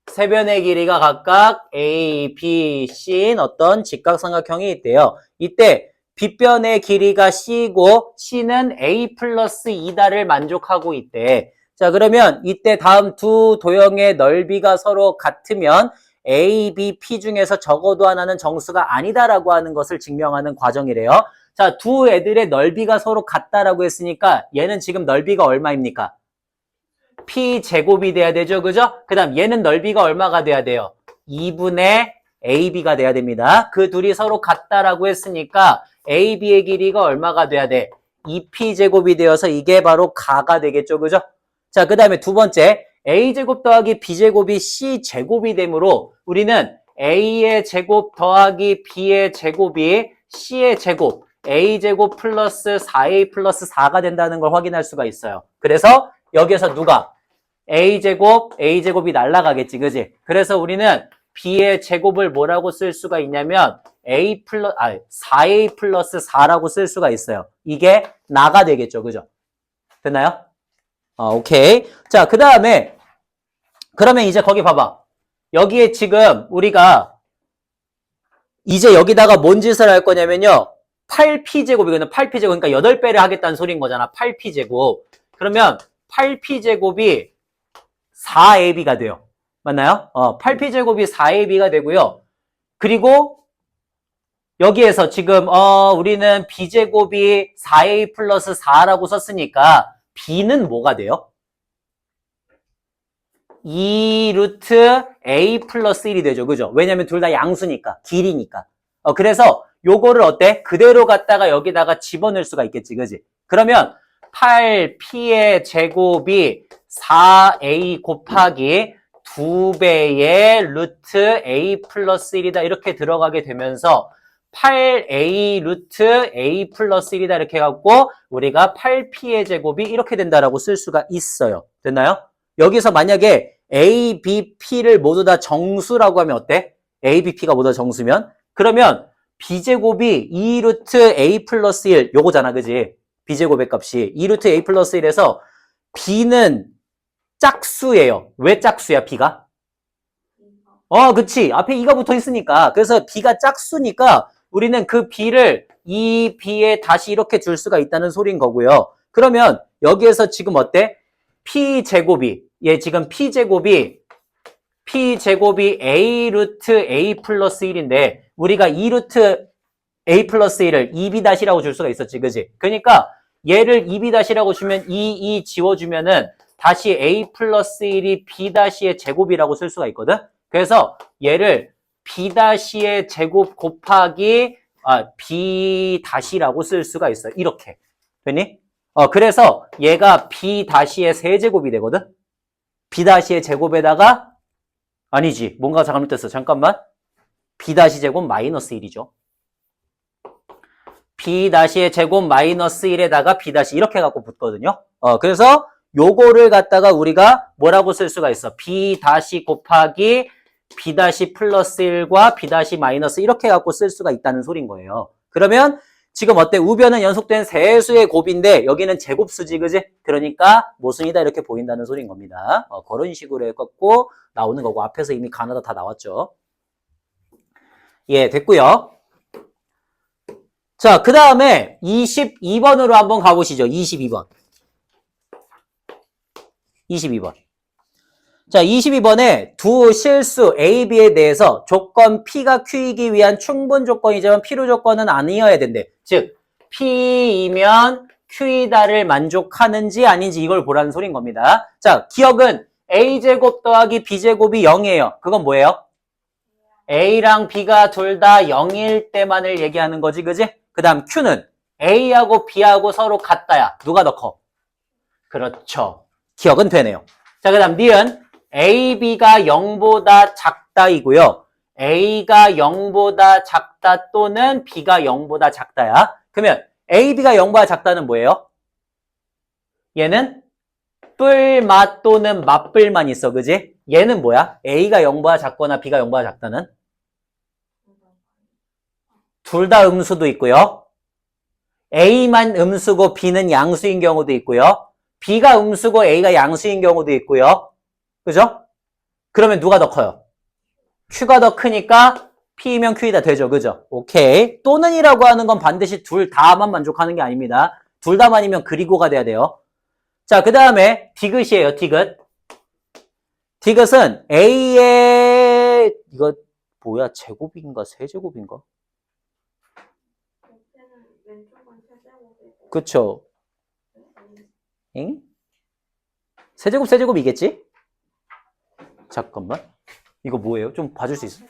세 변의 길이가 각각 A, B, C인 어떤 직각삼각형이 있대요. 이때 B변의 길이가 C이고 C는 A 플러스 2다를 만족하고 있대. 자, 그러면 이때 다음 두 도형의 넓이가 서로 같으면 A, B, P 중에서 적어도 하나는 정수가 아니다라고 하는 것을 증명하는 과정이래요. 자, 두 애들의 넓이가 서로 같다라고 했으니까 얘는 지금 넓이가 얼마입니까? P 제곱이 돼야 되죠, 그죠? 그 다음 얘는 넓이가 얼마가 돼야 돼요? 2분의 AB가 돼야 됩니다. 그 둘이 서로 같다라고 했으니까 AB의 길이가 얼마가 돼야 돼? 2P 제곱이 되어서 이게 바로 가가 되겠죠, 그죠? 자, 그 다음에 두 번째, A제곱 더하기 B제곱이 C제곱이 되므로 우리는 A의 제곱 더하기 B의 제곱이 C의 제곱, A제곱 플러스 4A 플러스 4가 된다는 걸 확인할 수가 있어요. 그래서 여기에서 누가? A제곱이 날라가겠지, 그지? 그래서 우리는 B의 제곱을 뭐라고 쓸 수가 있냐면 4A 플러스 4라고 쓸 수가 있어요. 이게 나가 되겠죠, 그죠? 됐나요? 오케이. 자, 그 다음에 그러면 이제 거기 봐봐. 여기에 지금 우리가 이제 여기다가 뭔 짓을 할 거냐면요. 8P제곱이거든요. 8P제곱. 그러니까 8배를 하겠다는 소리인 거잖아. 8P제곱. 그러면 8P제곱이 4AB가 돼요. 맞나요? 8P제곱이 4AB가 되고요. 그리고 여기에서 지금 우리는 B제곱이 4A 플러스 4라고 썼으니까 B는 뭐가 돼요? 2 루트 A 플러스 1이 되죠. 그죠? 왜냐면 둘 다 양수니까. 길이니까. 그래서 요거를 어때? 그대로 갖다가 여기다가 집어넣을 수가 있겠지. 그지? 그러면 8P의 제곱이 4A 곱하기 2배의 루트 A 플러스 1이다. 이렇게 들어가게 되면서 8a 루트 a 플러스 1이다 이렇게 해갖고 우리가 8p의 제곱이 이렇게 된다라고 쓸 수가 있어요. 됐나요? 여기서 만약에 a, b, p를 모두 다 정수라고 하면 어때? a, b, p가 모두 다 정수면 그러면 b제곱이 2 루트 a 플러스 1 요거잖아, 그지? b제곱의 값이 2 루트 a 플러스 1에서 b는 짝수예요. 왜 짝수야, b가? 그치. 앞에 2가 붙어 있으니까. 그래서 b가 짝수니까 우리는 그 b를 이 b에 다시 이렇게 줄 수가 있다는 소린 거고요. 그러면 여기에서 지금 어때? p제곱이 얘 지금 p제곱이 a 루트 a 플러스 1인데 우리가 2 루트 a 플러스 1을 2b-라고 줄 수가 있었지, 그지? 그러니까 얘를 2b-라고 주면 2 지워주면은 다시 a 플러스 1이 b-의 제곱이라고 쓸 수가 있거든? 그래서 얘를 b-의 제곱 곱하기 b-라고 쓸 수가 있어요. 이렇게. 됐니? 그래서 얘가 b-의 세제곱이 되거든? b-의 제곱에다가 아니지. 뭔가 잘못됐어. 잠깐만. b-제곱 마이너스 1이죠. b-의 제곱 마이너스 1에다가 b- 이렇게 갖고 붙거든요. 그래서 요거를 갖다가 우리가 뭐라고 쓸 수가 있어? b- 곱하기 b- 플러스 1과 b- 마이너스 이렇게 갖고 쓸 수가 있다는 소린 거예요. 그러면 지금 어때? 우변은 연속된 세수의 곱인데 여기는 제곱수지, 그지? 그러니까 모순이다 이렇게 보인다는 소린 겁니다. 그런 식으로 해갖고 나오는 거고 앞에서 이미 가나다 다 나왔죠. 예, 됐고요. 자, 그 다음에 22번으로 한번 가보시죠. 22번. 22번. 자, 22번에 두 실수 A, B에 대해서 조건 P가 Q이기 위한 충분 조건이지만 필요 조건은 아니어야 된대. 즉, P이면 Q이다를 만족하는지 아닌지 이걸 보라는 소린 겁니다. 자, 기억은 A제곱 더하기 B제곱이 0이에요. 그건 뭐예요? A랑 B가 둘 다 0일 때만을 얘기하는 거지, 그지? 그 다음 Q는 A하고 B하고 서로 같다야. 누가 더 커? 그렇죠. 기억은 되네요. 자, 그 다음 니은 A, B가 0보다 작다이고요. A가 0보다 작다 또는 B가 0보다 작다야. 그러면 A, B가 0보다 작다는 뭐예요? 얘는 뿔맛 또는 맞뿔만 있어, 그지? 얘는 뭐야? A가 0보다 작거나 B가 0보다 작다는? 둘 다 음수도 있고요. A만 음수고 B는 양수인 경우도 있고요. B가 음수고 A가 양수인 경우도 있고요. 그죠? 그러면 누가 더 커요? Q가 더 크니까 P이면 Q이다 되죠. 그죠? 오케이. 또는이라고 하는 건 반드시 둘 다만 만족하는 게 아닙니다. 둘 다만이면 그리고가 돼야 돼요. 자, 그 다음에 디귿이에요. 디귿. 디귿은 A의 이거 뭐야? 제곱인가? 세제곱인가? 그쵸? 응? 세제곱이겠지? 잠깐만. 이거 뭐예요? 좀 봐줄 수 있어?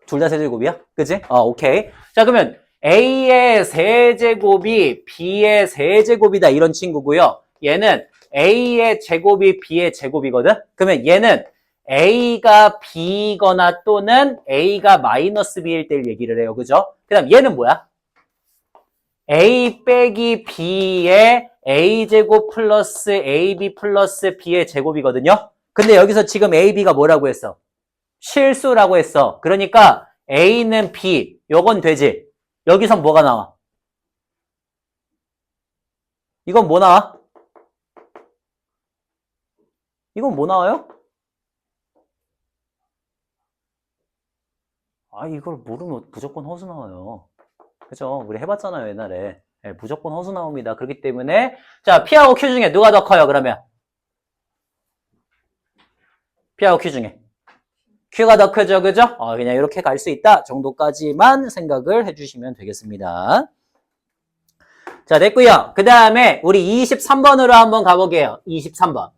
둘 다 세제곱이야? 그치? 오케이. 자, 그러면 A의 세제곱이 B의 세제곱이다. 이런 친구고요. 얘는 A의 제곱이 B의 제곱이거든? 그러면 얘는 A가 B거나 또는 A가 마이너스 B일 때를 얘기를 해요. 그죠? 그 다음 얘는 뭐야? A 빼기 B의 A제곱 플러스 AB 플러스 B의 제곱이거든요? 근데 여기서 지금 A, B가 뭐라고 했어? 실수라고 했어. 그러니까 A는 B, 요건 되지. 여기서 뭐가 나와? 이건 뭐 나와? 이건 뭐 나와요? 이걸 모르면 무조건 허수 나와요. 그죠? 우리 해봤잖아요, 옛날에. 네, 무조건 허수 나옵니다. 그렇기 때문에 자, P하고 Q 중에 누가 더 커요, 그러면? P하고 Q 중에 Q가 더 크죠, 그죠? 그냥 이렇게 갈 수 있다 정도까지만 생각을 해주시면 되겠습니다. 자, 됐고요. 그 다음에 우리 23번으로 한번 가볼게요. 23번.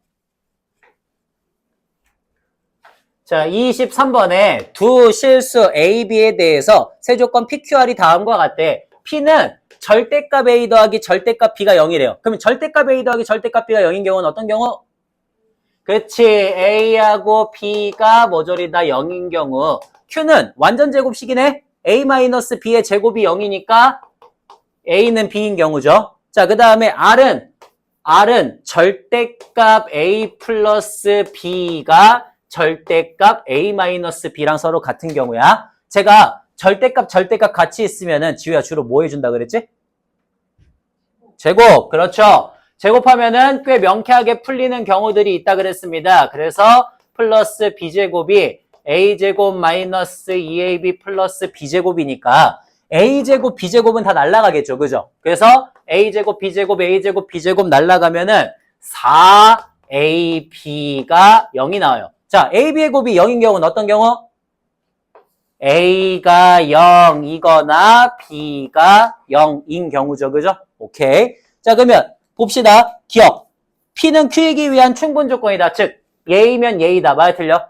자, 23번에 두 실수 A, B에 대해서 세조건 PQR이 다음과 같대. P는 절대값 A 더하기 절대값 B가 0이래요. 그러면 절대값 A 더하기 절대값 B가 0인 경우는 어떤 경우? 그치. A하고 B가 모조리 다 0인 경우. Q는 완전 제곱식이네? a-b의 제곱이 0이니까 a는 b인 경우죠. 자, 그 다음에 r은 절대값 a 플러스 b가 절대값 a-b랑 서로 같은 경우야. 제가 절대값 같이 있으면은 지우야 주로 뭐 해준다 그랬지? 제곱. 그렇죠. 제곱하면은 꽤 명쾌하게 풀리는 경우들이 있다 그랬습니다. 그래서 플러스 b제곱이 a제곱 마이너스 2ab 플러스 b제곱이니까 a제곱 b제곱은 다 날라가겠죠. 그죠? 그래서 a제곱 b제곱 날라가면은 4ab가 0이 나와요. 자, ab의 곱이 0인 경우는 어떤 경우? a가 0이거나 b가 0인 경우죠. 그죠? 오케이. 자, 그러면 봅시다. 기억. p는 q이기 위한 충분 조건이다. 즉, 얘이면 얘이다. 말 틀려?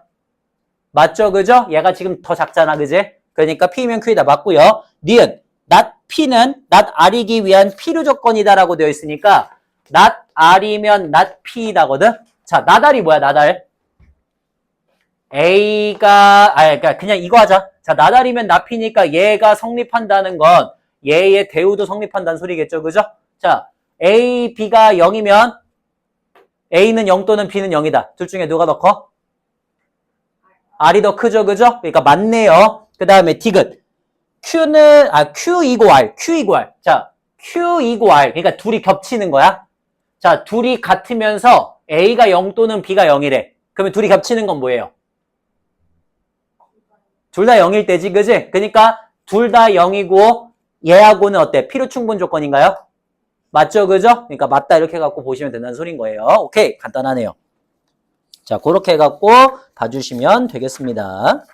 맞죠? 그죠? 얘가 지금 더 작잖아. 그지? 그러니까 p면 q이다. 맞고요. 니은. not p는 not r이기 위한 필요 조건이다라고 되어 있으니까 not r이면 not p이다거든? 자, not r이 뭐야? not r. 그러니까 그냥 이거 하자. 자, not r이면 not p니까 얘가 성립한다는 건 얘의 대우도 성립한다는 소리겠죠. 그죠? 자, a, b가 0이면 a는 0 또는 b는 0이다. 둘 중에 누가 더 커? r이 더 크죠. 그죠? 그러니까 맞네요. 그 다음에 디귿. Q 이고 R. 자, Q 이고 R. 그러니까 둘이 겹치는 거야. 자, 둘이 같으면서 A가 0 또는 B가 0이래. 그러면 둘이 겹치는 건 뭐예요? 둘 다 0일 때지, 그지? 그러니까 둘 다 0이고 얘하고는 어때? 필요 충분 조건인가요? 맞죠, 그죠? 그러니까 맞다 이렇게 해갖고 보시면 된다는 소린 거예요. 오케이, 간단하네요. 자, 그렇게 해갖고 봐주시면 되겠습니다.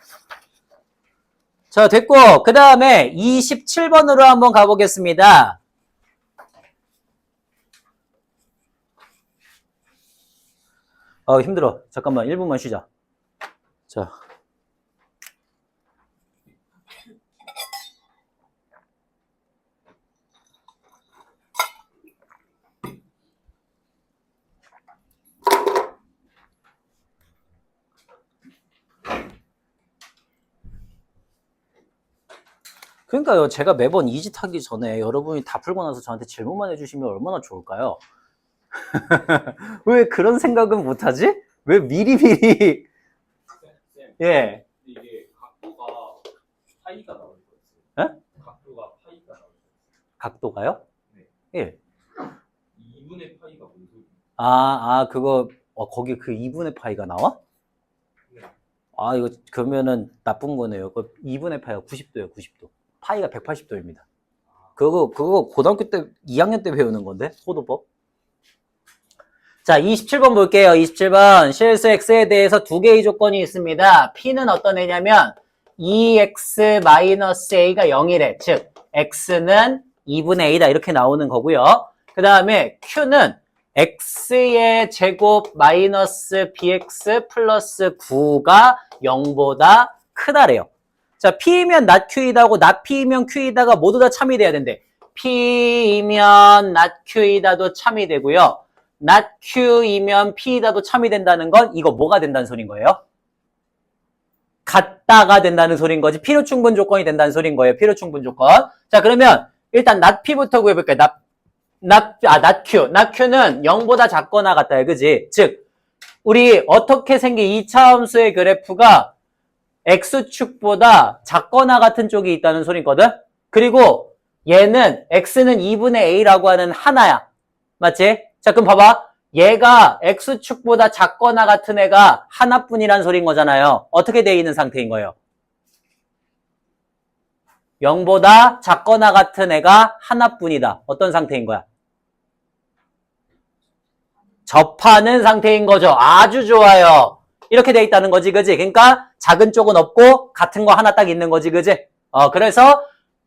자, 됐고 그 다음에 27번으로 한번 가보겠습니다. 힘들어. 잠깐만 1분만 쉬자. 자. 그러니까요, 제가 매번 이 짓 하기 전에 여러분이 다 풀고 나서 저한테 질문만 해주시면 얼마나 좋을까요? 왜 그런 생각은 못하지? 왜 미리미리. 예. 이게 각도가 파이가 나올 거였어요. 예? 각도가 파이가 나올 거였어요. 각도가요? 네. 예. 2분의 파이가 뭔 소리예요? 그거, 거기 그 2분의 파이가 나와? 네. 이거 그러면은 나쁜 거네요. 2분의 파이가 90도예요, 90도. 파이가 180도입니다. 그거 고등학교 때 2학년 때 배우는 건데 소도법. 자, 27번 볼게요. 27번 실수 x에 대해서 두 개의 조건이 있습니다. p는 어떤 애냐면 2x-a가 0이래. 즉 x는 2분의 a다 이렇게 나오는 거고요. 그 다음에 q는 x의 제곱 마이너스 bx 플러스 9가 0보다 크다래요. 자, P이면 not Q이다고 not P이면 Q이다가 모두 다 참이 돼야 된대. P이면 not Q이다도 참이 되고요. not Q이면 P이다도 참이 된다는 건 이거 뭐가 된다는 소린 거예요? 같다가 된다는 소린 거지. 필요 충분 조건이 된다는 소린 거예요. 필요 충분 조건. 자, 그러면 일단 not P부터 구해볼까요? not Q. not Q는 0보다 작거나 같다요. 그지? 즉, 우리 어떻게 생긴 2차 함수의 그래프가 X축보다 작거나 같은 쪽이 있다는 소리거든? 그리고 얘는 X는 2분의 A라고 하는 하나야. 맞지? 자, 그럼 봐봐. 얘가 X축보다 작거나 같은 애가 하나뿐이란 소린 거잖아요. 어떻게 돼 있는 상태인 거예요? 0보다 작거나 같은 애가 하나뿐이다. 어떤 상태인 거야? 접하는 상태인 거죠. 아주 좋아요. 이렇게 돼 있다는 거지, 그지? 그러니까 작은 쪽은 없고 같은 거 하나 딱 있는 거지, 그지? 그래서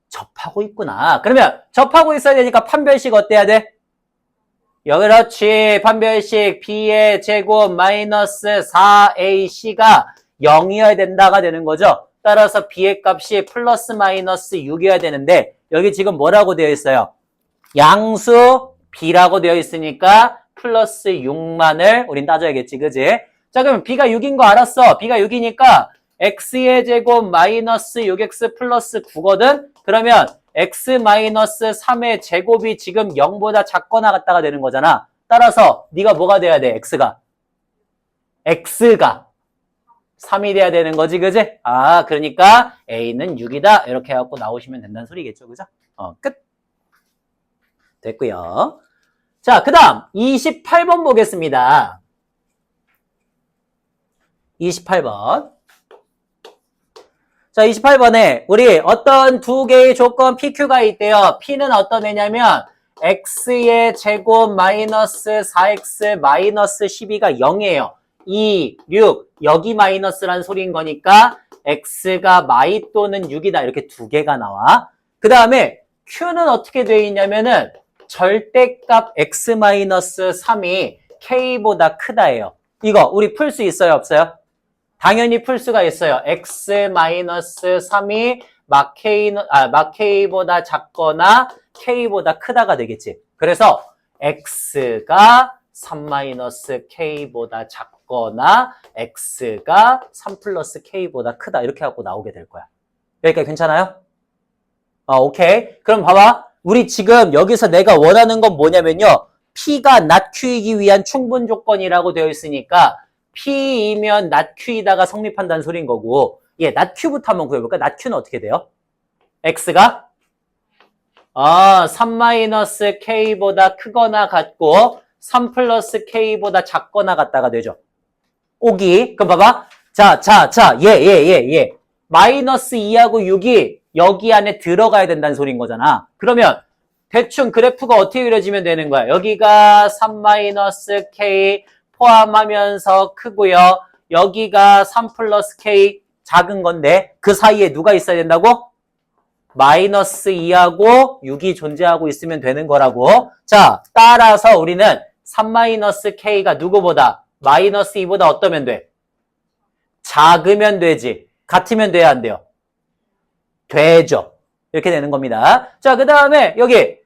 접하고 있구나. 그러면 접하고 있어야 되니까 판별식 어때야 돼? 그렇지. 판별식 b의 제곱 마이너스 4ac가 0이어야 된다가 되는 거죠. 따라서 b의 값이 플러스 마이너스 6이어야 되는데 여기 지금 뭐라고 되어 있어요? 양수 b라고 되어 있으니까 플러스 6만을 우린 따져야겠지, 그지? 자, 그러면 b가 6인 거 알았어. b가 6이니까 x의 제곱 마이너스 6x 플러스 9거든? 그러면 x 마이너스 3의 제곱이 지금 0보다 작거나 같다가 되는 거잖아. 따라서 네가 뭐가 돼야 돼? x가 3이 돼야 되는 거지, 그지? 아, 그러니까 a는 6이다. 이렇게 해갖고 나오시면 된다는 소리겠죠, 그죠? 끝. 됐고요. 자, 그 다음 28번 보겠습니다. 28번. 자, 28번에 우리 어떤 두 개의 조건 PQ가 있대요. P는 어떤 애냐면 x의 제곱 마이너스 4x 마이너스 12가 0이에요. 2, 6, 여기 마이너스란 소리인 거니까 x가 마이 또는 6이다. 이렇게 두 개가 나와. 그 다음에 Q는 어떻게 되어 있냐면은 절대값 x 마이너스 3이 k보다 크다예요. 이거 우리 풀 수 있어요, 없어요? 당연히 풀 수가 있어요. x-3이 막 k보다 작거나 k보다 크다가 되겠지. 그래서 x가 3-k보다 작거나 x가 3 플러스 k보다 크다. 이렇게 갖고 나오게 될 거야. 여기까지 괜찮아요? 오케이. 그럼 봐봐. 우리 지금 여기서 내가 원하는 건 뭐냐면요. P가 not Q이기 위한 충분 조건이라고 되어 있으니까 P이면 not Q이다가 성립한다는 소리인 거고, not Q부터 한번 구해볼까? not Q는 어떻게 돼요? X가 3-K보다 크거나 같고 3 플러스 K보다 작거나 같다가 되죠. 오기. 그럼 봐봐. 자, 마이너스 2하고 6이 여기 안에 들어가야 된다는 소리인 거잖아. 그러면 대충 그래프가 어떻게 그려지면 되는 거야? 여기가 3-K 포함하면서 크고요. 여기가 3 플러스 K 작은 건데 그 사이에 누가 있어야 된다고? 마이너스 2하고 6이 존재하고 있으면 되는 거라고. 자, 따라서 우리는 3-K가 누구보다? 마이너스 2보다 어떠면 돼? 작으면 되지. 같으면 돼야 안 돼요? 되죠. 이렇게 되는 겁니다. 자, 그 다음에 여기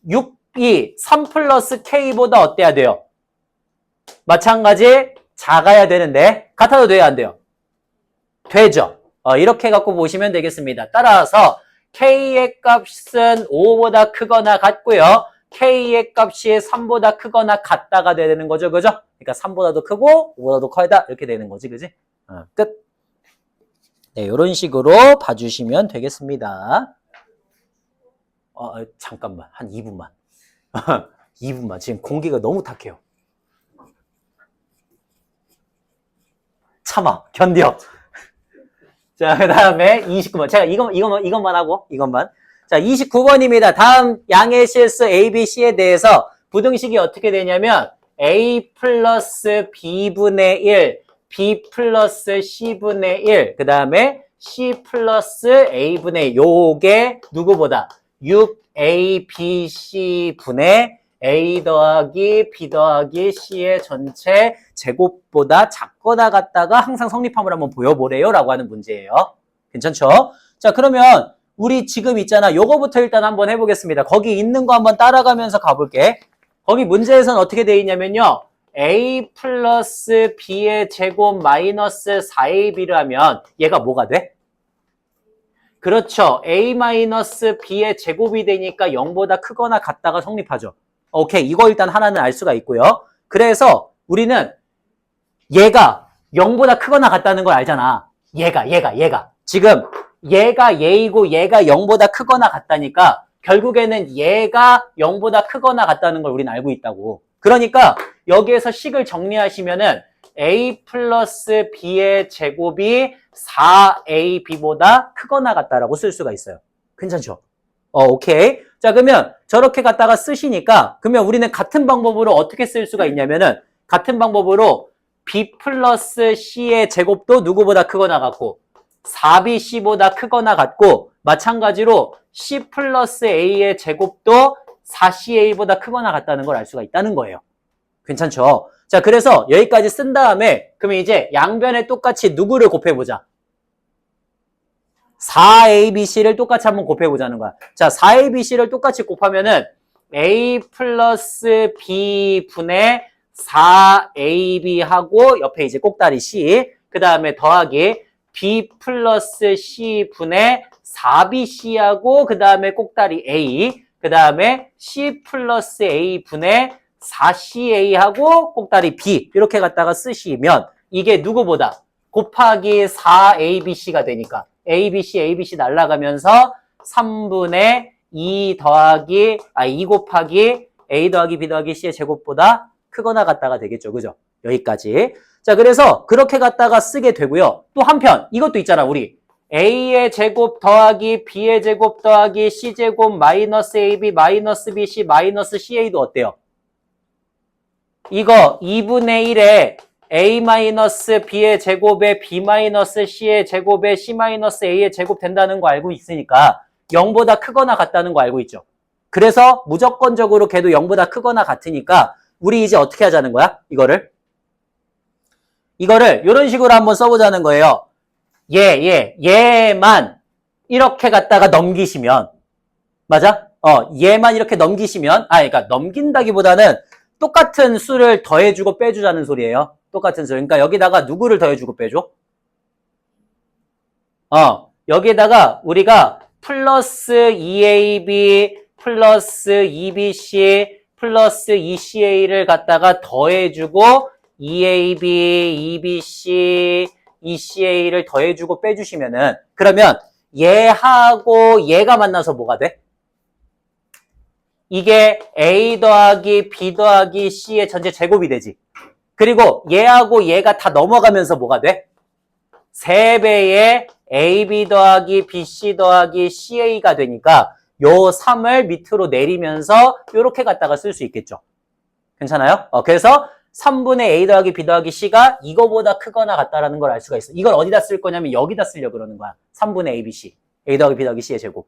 6이 3 플러스 K보다 어때야 돼요? 마찬가지 작아야 되는데 같아도 돼야 안 돼요? 되죠. 이렇게 갖고 보시면 되겠습니다. 따라서 K의 값은 5보다 크거나 같고요. K의 값이 3보다 크거나 같다가 되는 거죠. 그죠? 그러니까 3보다도 크고 5보다도 커야 이렇게 되는 거지. 그지? 끝. 네, 이런 식으로 봐주시면 되겠습니다. 잠깐만. 한 2분만. 2분만. 지금 공기가 너무 탁해요. 참아. 견뎌. 자, 그 다음에 29번. 제가 이것만 하고, 이것만. 자, 29번입니다. 다음 양의 실수 A, B, C에 대해서 부등식이 어떻게 되냐면 A 플러스 B분의 1, B 플러스 C분의 1, 그 다음에 C 플러스 A분의 1. 요게 누구보다? 6ABC분의 A 더하기 B 더하기 C의 전체 제곱보다 작거나 같다가 항상 성립함을 한번 보여보래요 라고 하는 문제예요. 괜찮죠? 자, 그러면 우리 지금 있잖아. 요거부터 일단 한번 해보겠습니다. 거기 있는 거 한번 따라가면서 가볼게. 거기 문제에서는 어떻게 돼 있냐면요. A 플러스 B의 제곱 마이너스 4AB를 하면 얘가 뭐가 돼? 그렇죠. A 마이너스 B의 제곱이 되니까 0보다 크거나 같다가 성립하죠. 오케이. 이거 일단 하나는 알 수가 있고요. 그래서 우리는 얘가 0보다 크거나 같다는 걸 알잖아. 얘가. 지금 얘가 얘이고 얘가 0보다 크거나 같다니까 결국에는 얘가 0보다 크거나 같다는 걸 우리는 알고 있다고. 그러니까 여기에서 식을 정리하시면은 A 플러스 B의 제곱이 4AB보다 크거나 같다라고 쓸 수가 있어요. 괜찮죠? 오케이. 자, 그러면 저렇게 갖다가 쓰시니까 그러면 우리는 같은 방법으로 어떻게 쓸 수가 있냐면은 같은 방법으로 B 플러스 C의 제곱도 누구보다 크거나 같고 4BC보다 크거나 같고 마찬가지로 C 플러스 A의 제곱도 4CA보다 크거나 같다는 걸 알 수가 있다는 거예요. 괜찮죠? 자, 그래서 여기까지 쓴 다음에 그러면 이제 양변에 똑같이 누구를 곱해보자. 4ABC를 똑같이 한번 곱해보자는 거야. 자, 4ABC를 똑같이 곱하면은 A 플러스 B 분의 4AB 하고 옆에 이제 꼭다리 C. 그 그 다음에 더하기 B 플러스 C 분의 4BC하고 그 다음에 꼭다리 A, 그 다음에 C 플러스 A 분의 4CA하고 꼭다리 B 이렇게 갖다가 쓰시면 이게 누구보다 곱하기 4ABC가 되니까 ABC 날아가면서 3분의 2 곱하기 A 더하기 B 더하기 C의 제곱보다 크거나 같다가 되겠죠. 그죠? 여기까지. 자, 그래서 그렇게 갖다가 쓰게 되고요. 또 한편 이것도 있잖아. 우리 A의 제곱 더하기 B의 제곱 더하기 C제곱 마이너스 AB 마이너스 BC 마이너스 CA도 어때요? 이거 2분의 1에 A 마이너스 B의 제곱에 B 마이너스 C의 제곱에 C 마이너스 A의 제곱 된다는 거 알고 있으니까 0보다 크거나 같다는 거 알고 있죠. 그래서 무조건적으로 걔도 0보다 크거나 같으니까 우리 이제 어떻게 하자는 거야? 이거를 이런 식으로 한번 써보자는 거예요. 얘만 이렇게 갖다가 넘기시면 맞아? 얘만 이렇게 넘기시면 그러니까 넘긴다기보다는 똑같은 수를 더해주고 빼주자는 소리예요. 똑같은 수. 그러니까 여기다가 누구를 더해주고 빼줘? 여기에다가 우리가 플러스 2AB 플러스 2BC 플러스 2CA를 갖다가 더해주고 2AB, 2BC, 2CA를 더해주고 빼주시면은 그러면 얘하고 얘가 만나서 뭐가 돼? 이게 A 더하기 B 더하기 C의 전체 제곱이 되지. 그리고 얘하고 얘가 다 넘어가면서 뭐가 돼? 3배의 AB 더하기 BC 더하기 CA가 되니까 요 3을 밑으로 내리면서 요렇게 갖다가 쓸 수 있겠죠. 괜찮아요? 그래서 3분의 A 더하기 B 더하기 C가 이거보다 크거나 같다라는 걸 알 수가 있어. 이걸 어디다 쓸 거냐면 여기다 쓰려고 그러는 거야. 3분의 A, B, C. A 더하기 B 더하기 C의 제곱.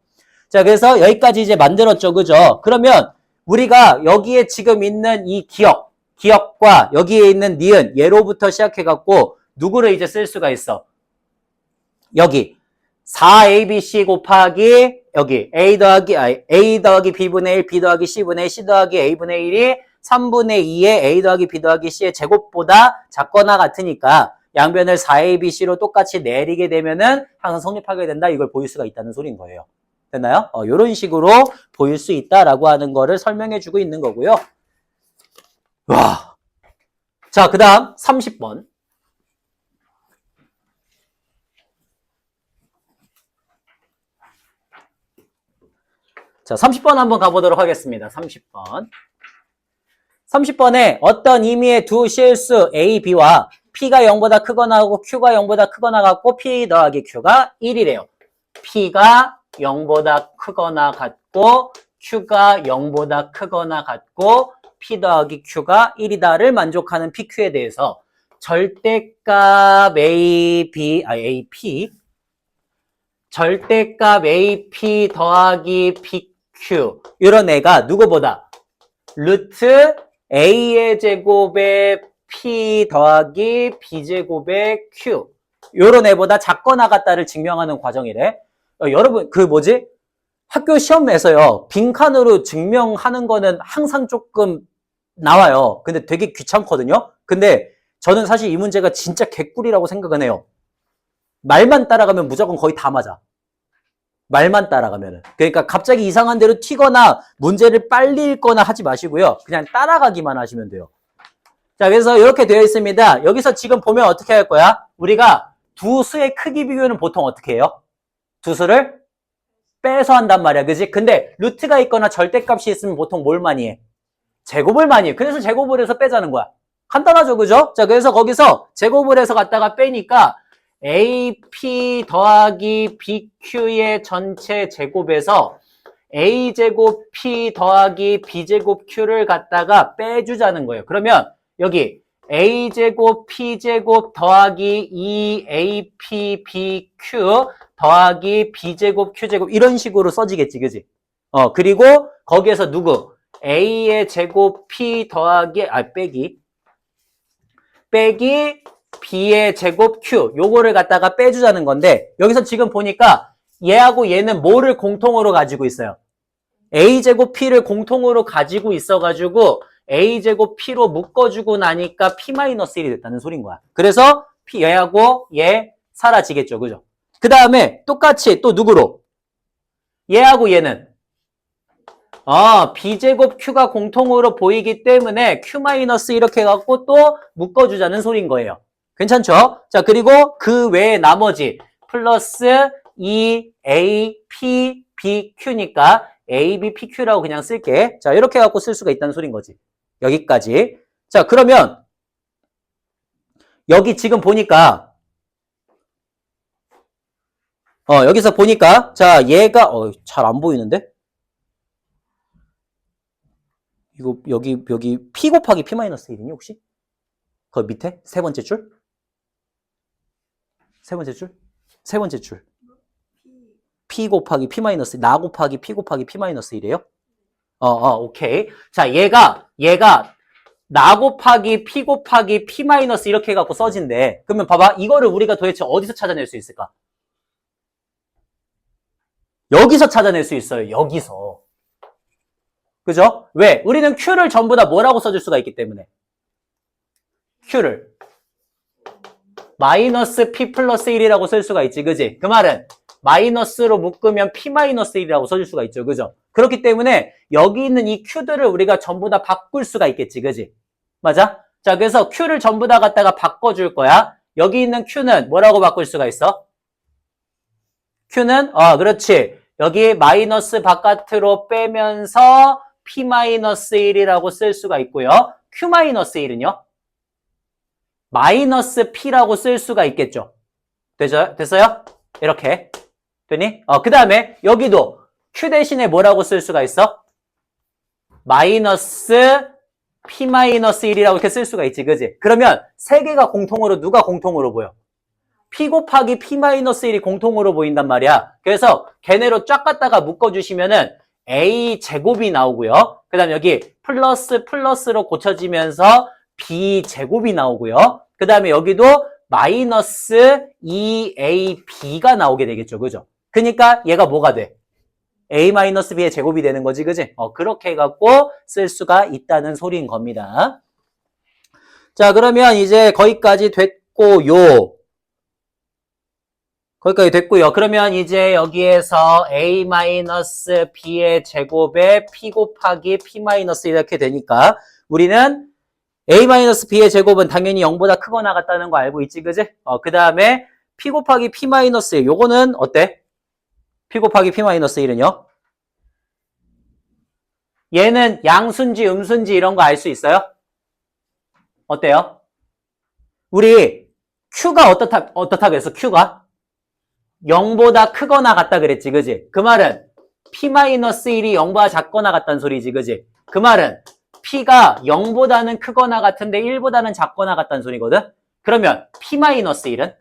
자, 그래서 여기까지 이제 만들었죠. 그죠? 그러면 우리가 여기에 지금 있는 이 기억과 여기에 있는 니은, 얘로부터 시작해갖고 누구를 이제 쓸 수가 있어? 여기 4ABC 곱하기 여기 A 더하기 B분의 1, B 더하기 C분의 1, C 더하기 A분의 1이 3분의 2의 A 더하기 B 더하기 C의 제곱보다 작거나 같으니까 양변을 4ABC로 똑같이 내리게 되면은 항상 성립하게 된다. 이걸 보일 수가 있다는 소리인 거예요. 됐나요? 이런 식으로 보일 수 있다라고 하는 거를 설명해 주고 있는 거고요. 와. 자, 그 다음 30번. 자, 30번 한번 가보도록 하겠습니다. 30번. 30번에 어떤 의미의 두 실수 A, B와 P가 0보다 크거나 하고 Q가 0보다 크거나 같고 P 더하기 Q가 1이래요. P가 0보다 크거나 같고 Q가 0보다 크거나 같고 P 더하기 Q가 1이다를 만족하는 PQ에 대해서 절대값 AP 절대값 AP 더하기 PQ 이런 애가 누구보다 루트 A의 제곱에 P 더하기 B제곱에 Q 요런 애보다 작거나 같다를 증명하는 과정이래. 여러분 학교 시험에서요 빈칸으로 증명하는 거는 항상 조금 나와요. 근데 되게 귀찮거든요. 근데 저는 사실 이 문제가 진짜 개꿀이라고 생각은 해요. 말만 따라가면 무조건 거의 다 맞아. 말만 따라가면은. 그러니까 갑자기 이상한 대로 튀거나 문제를 빨리 읽거나 하지 마시고요. 그냥 따라가기만 하시면 돼요. 자, 그래서 이렇게 되어 있습니다. 여기서 지금 보면 어떻게 할 거야? 우리가 두 수의 크기 비교는 보통 어떻게 해요? 두 수를 빼서 한단 말이야. 그지? 근데 루트가 있거나 절대값이 있으면 보통 뭘 많이 해? 제곱을 많이 해. 그래서 제곱을 해서 빼자는 거야. 간단하죠. 그죠? 자, 그래서 거기서 제곱을 해서 갖다가 빼니까 AP 더하기 BQ의 전체 제곱에서 A제곱 P 더하기 B제곱 Q를 갖다가 빼주자는 거예요. 그러면 여기 A제곱 P제곱 더하기 2AP BQ 더하기 B제곱 Q제곱 이런 식으로 써지겠지. 그지? 그리고 거기에서 누구? A의 제곱 P 더하기 빼기 B의 제곱 Q 요거를 갖다가 빼주자는 건데 여기서 지금 보니까 얘하고 얘는 뭐를 공통으로 가지고 있어요? A제곱 P를 공통으로 가지고 있어가지고 A제곱 P로 묶어주고 나니까 P-1이 됐다는 소린 거야. 그래서 얘하고 얘 사라지겠죠. 그죠? 그 다음에 똑같이 또 누구로? 얘하고 얘는 b제곱 q가 공통으로 보이기 때문에 q 마이너스 이렇게 해갖고 또 묶어주자는 소린 거예요. 괜찮죠? 자, 그리고 그 외에 나머지 플러스 2a p b q니까 a b p q라고 그냥 쓸게. 자, 이렇게 해갖고 쓸 수가 있다는 소린 거지. 여기까지. 자, 그러면 여기 지금 보니까 여기서 보니까 자, 얘가 잘 안 보이는데? 이거 여기 p 곱하기 p 마이너스 1이니 혹시? 그 밑에 세 번째 줄? 세 번째 줄? 세 번째 줄. p 곱하기 p 마이너스 나 곱하기 p 곱하기 p 마이너스 1이에요? 오케이. 자, 얘가 나 곱하기 p 곱하기 p 마이너스 이렇게 해갖고 써진대. 그러면 봐봐. 이거를 우리가 도대체 어디서 찾아낼 수 있을까? 여기서 찾아낼 수 있어요. 여기서. 그죠? 왜? 우리는 Q를 전부 다 뭐라고 써줄 수가 있기 때문에. Q를. 마이너스 P 플러스 1이라고 쓸 수가 있지. 그지? 그 말은 마이너스로 묶으면 P 마이너스 1이라고 써줄 수가 있죠. 그죠? 그렇기 때문에 여기 있는 이 Q들을 우리가 전부 다 바꿀 수가 있겠지. 그지? 맞아? 자, 그래서 Q를 전부 다 갖다가 바꿔줄 거야. 여기 있는 Q는 뭐라고 바꿀 수가 있어? Q는, 그렇지. 여기 마이너스 바깥으로 빼면서 P-1이라고 쓸 수가 있고요. Q-1은요? 마이너스 P라고 쓸 수가 있겠죠. 됐어요? 이렇게. 되니? 그 다음에 여기도 Q 대신에 뭐라고 쓸 수가 있어? 마이너스 P-1이라고 이렇게 쓸 수가 있지. 그지? 그러면 세 개가 공통으로 누가 공통으로 보여? P 곱하기 P-1이 공통으로 보인단 말이야. 그래서 걔네로 쫙 갖다가 묶어주시면은 A 제곱이 나오고요. 그 다음에 여기 플러스로 고쳐지면서 B 제곱이 나오고요. 그 다음에 여기도 마이너스 2AB가 나오게 되겠죠. 그죠? 그러니까 얘가 뭐가 돼? A-B의 제곱이 되는 거지. 그지? 그렇게 해갖고 쓸 수가 있다는 소리인 겁니다. 자, 그러면 이제 거기까지 됐고요. 거기까지 됐고요. 그러면 이제 여기에서 A-B의 제곱에 P 곱하기 P- 이렇게 되니까 우리는 A-B의 제곱은 당연히 0보다 크거나 같다는 거 알고 있지, 그지? 그 다음에 P 곱하기 P- 요거는 어때? P 곱하기 P- 1은요? 얘는 양수인지 음수인지 이런 거 알 수 있어요? 어때요? 우리 Q가 어떻다 그랬어? Q가? 0보다 크거나 같다 그랬지, 그지? 그 말은 P-1이 0보다 작거나 같다는 소리지, 그지? 그 말은 P가 0보다는 크거나 같은데 1보다는 작거나 같다는 소리거든? 그러면 P-1은?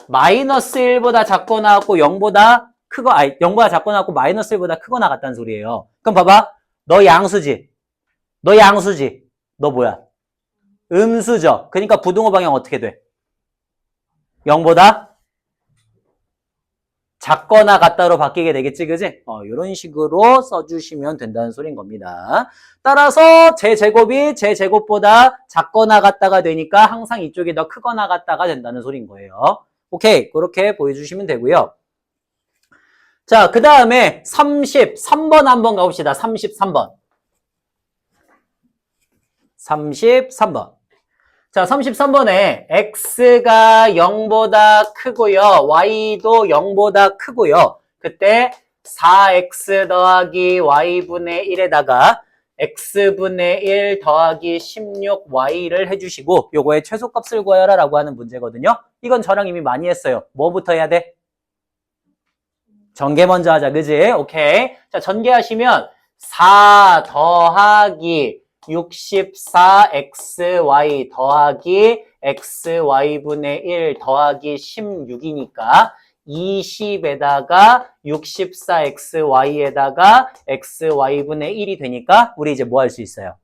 마이너스 1보다 작거나 같고 0보다 작거나 같고 마이너스 1보다 크거나 같다는 소리예요. 그럼 봐봐. 너 양수지? 너 뭐야? 음수죠? 그러니까 부등호 방향 어떻게 돼? 0보다 작거나 같다로 바뀌게 되겠지, 그지? 이런 식으로 써주시면 된다는 소린 겁니다. 따라서 제 제곱이 제 제곱보다 작거나 같다가 되니까 항상 이쪽이 더 크거나 같다가 된다는 소린 거예요. 오케이, 그렇게 보여주시면 되고요. 자, 그 다음에 33번 한번 가봅시다. 33번. 자, 33번에 x가 0보다 크고요. y도 0보다 크고요. 그때 4x 더하기 y분의 1에다가 x분의 1 더하기 16y를 해주시고 요거의 최소값을 구하여라 라고 하는 문제거든요. 이건 저랑 이미 많이 했어요. 뭐부터 해야 돼? 전개 먼저 하자. 그지? 오케이. 자, 전개하시면 4 더하기 64xy 더하기 xy분의 1 더하기 16이니까 20에다가 64xy에다가 xy분의 1이 되니까 우리 이제 뭐 할 수 있어요?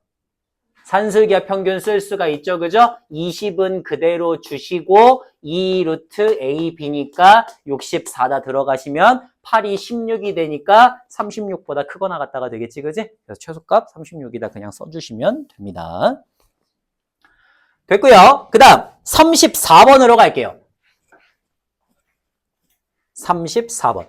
산술기하 평균 쓸 수가 있죠. 그죠? 20은 그대로 주시고 2루트 ab니까 64다 들어가시면 8이 16이 되니까 36보다 크거나 같다가 되겠지. 그지? 그래서 최소값 36이다 그냥 써주시면 됩니다. 됐고요. 그 다음 34번으로 갈게요. 34번.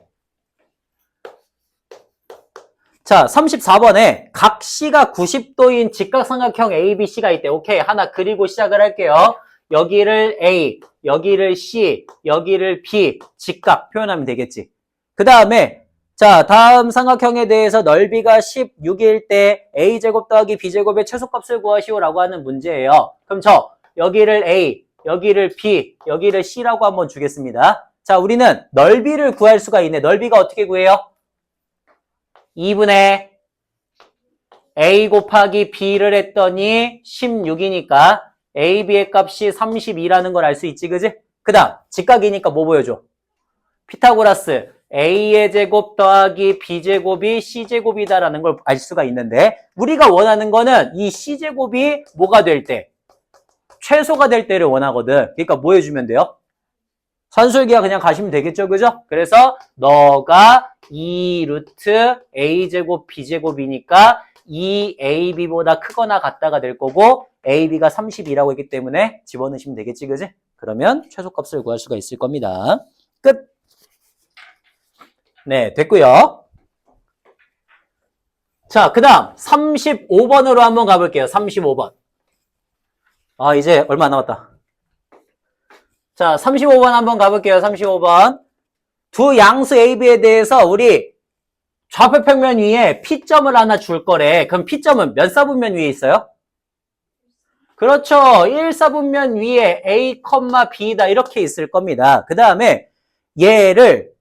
자, 34번에 각 C가 90도인 직각삼각형 ABC가 있대. 오케이. 하나 그리고 시작을 할게요. 여기를 A, 여기를 C, 여기를 B, 직각 표현하면 되겠지. 그 다음에 자, 다음 삼각형에 대해서 넓이가 16일 때 A제곱 더하기 B제곱의 최소값을 구하시오라고 하는 문제예요. 그럼 저 여기를 A, 여기를 B, 여기를 C라고 한번 주겠습니다. 자, 우리는 넓이를 구할 수가 있네. 넓이가 어떻게 구해요? 2분의 A 곱하기 B를 했더니 16이니까 A, B의 값이 32라는 걸 알 수 있지, 그지? 그 다음, 직각이니까 뭐 보여줘? 피타고라스 A의 제곱 더하기 B제곱이 C제곱이다라는 걸 알 수가 있는데 우리가 원하는 거는 이 C제곱이 뭐가 될 때? 최소가 될 때를 원하거든. 그러니까 뭐 해주면 돼요? 산술기하 그냥 가시면 되겠죠, 그죠? 그래서 너가 2루트 A제곱 B제곱이니까 2AB보다 크거나 같다가 될 거고 AB가 32라고 했기 때문에 집어넣으시면 되겠지, 그지? 그러면 최소값을 구할 수가 있을 겁니다. 끝! 네, 됐고요. 자, 그 다음 35번으로 한번 가볼게요. 35번. 아, 이제 얼마 안 남았다. 자, 35번 한번 가볼게요. 35번. 두 양수 AB에 대해서 우리 좌표 평면 위에 P점을 하나 줄 거래. 그럼 P점은 몇 사분면 위에 있어요? 그렇죠. 1사분면 위에 A, B다 이렇게 있을 겁니다. 그 다음에 얘를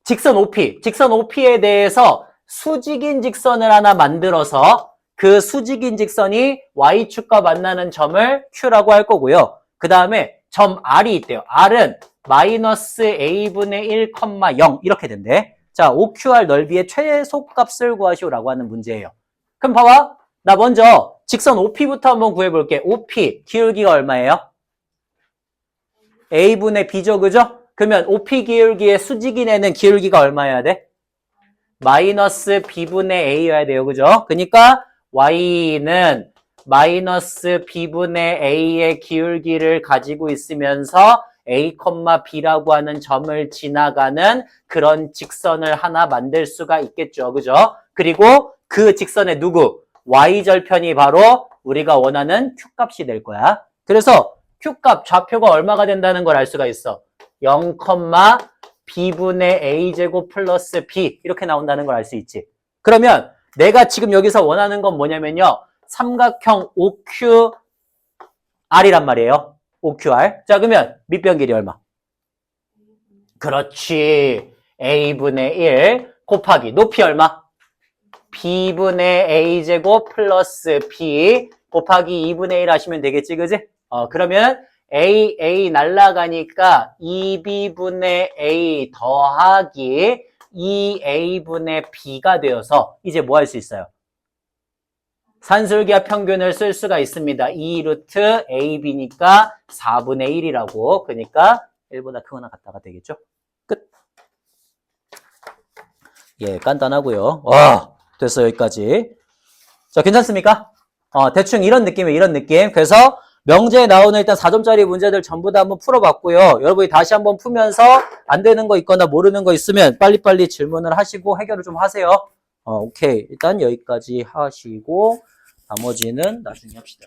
직선 OP, 직선 OP에 대해서 수직인 직선을 하나 만들어서 그 수직인 직선이 Y축과 만나는 점을 Q라고 할 거고요. 그 다음에 점 R이 있대요. R은 마이너스 A분의 1, 0 이렇게 된대. 자, OQR 넓이의 최소값을 구하시오라고 하는 문제예요. 그럼 봐봐. 나 먼저 직선 OP부터 한번 구해볼게. OP, 기울기가 얼마예요? A분의 B죠, 그죠? 그러면 OP 기울기의 수직인 애는 기울기가 얼마여야 돼? 마이너스 B분의 A여야 돼요, 그죠? 그러니까 Y는 마이너스 B분의 A의 기울기를 가지고 있으면서 A, B라고 하는 점을 지나가는 그런 직선을 하나 만들 수가 있겠죠, 그죠? 그리고 그 직선의 누구? Y절편이 바로 우리가 원하는 Q값이 될 거야. 그래서 Q값, 좌표가 얼마가 된다는 걸 알 수가 있어. 0, B분의 A제곱 플러스 B 이렇게 나온다는 걸 알 수 있지. 그러면 내가 지금 여기서 원하는 건 뭐냐면요. 삼각형 OQR이란 말이에요. OQR. 자, 그러면 밑변 길이 얼마? 그렇지. A분의 1 곱하기 높이 얼마? B분의 A제곱 플러스 B 곱하기 2분의 1 하시면 되겠지, 그지? 그러면 A 날라가니까 2B분의 A 더하기 2A분의 B가 되어서 이제 뭐 할 수 있어요? 산술기하 평균을 쓸 수가 있습니다. 2루트 AB니까 4분의 1이라고. 그러니까 1보다 크거나 같다가 되겠죠? 끝. 예, 간단하고요. 됐어, 여기까지. 자, 괜찮습니까? 대충 이런 느낌이에요, 이런 느낌. 그래서 명제에 나오는 일단 4점짜리 문제들 전부 다 한번 풀어봤고요. 여러분이 다시 한번 풀면서 안 되는 거 있거나 모르는 거 있으면 빨리빨리 질문을 하시고 해결을 좀 하세요. 오케이. 일단 여기까지 하시고 나머지는 나중에 합시다.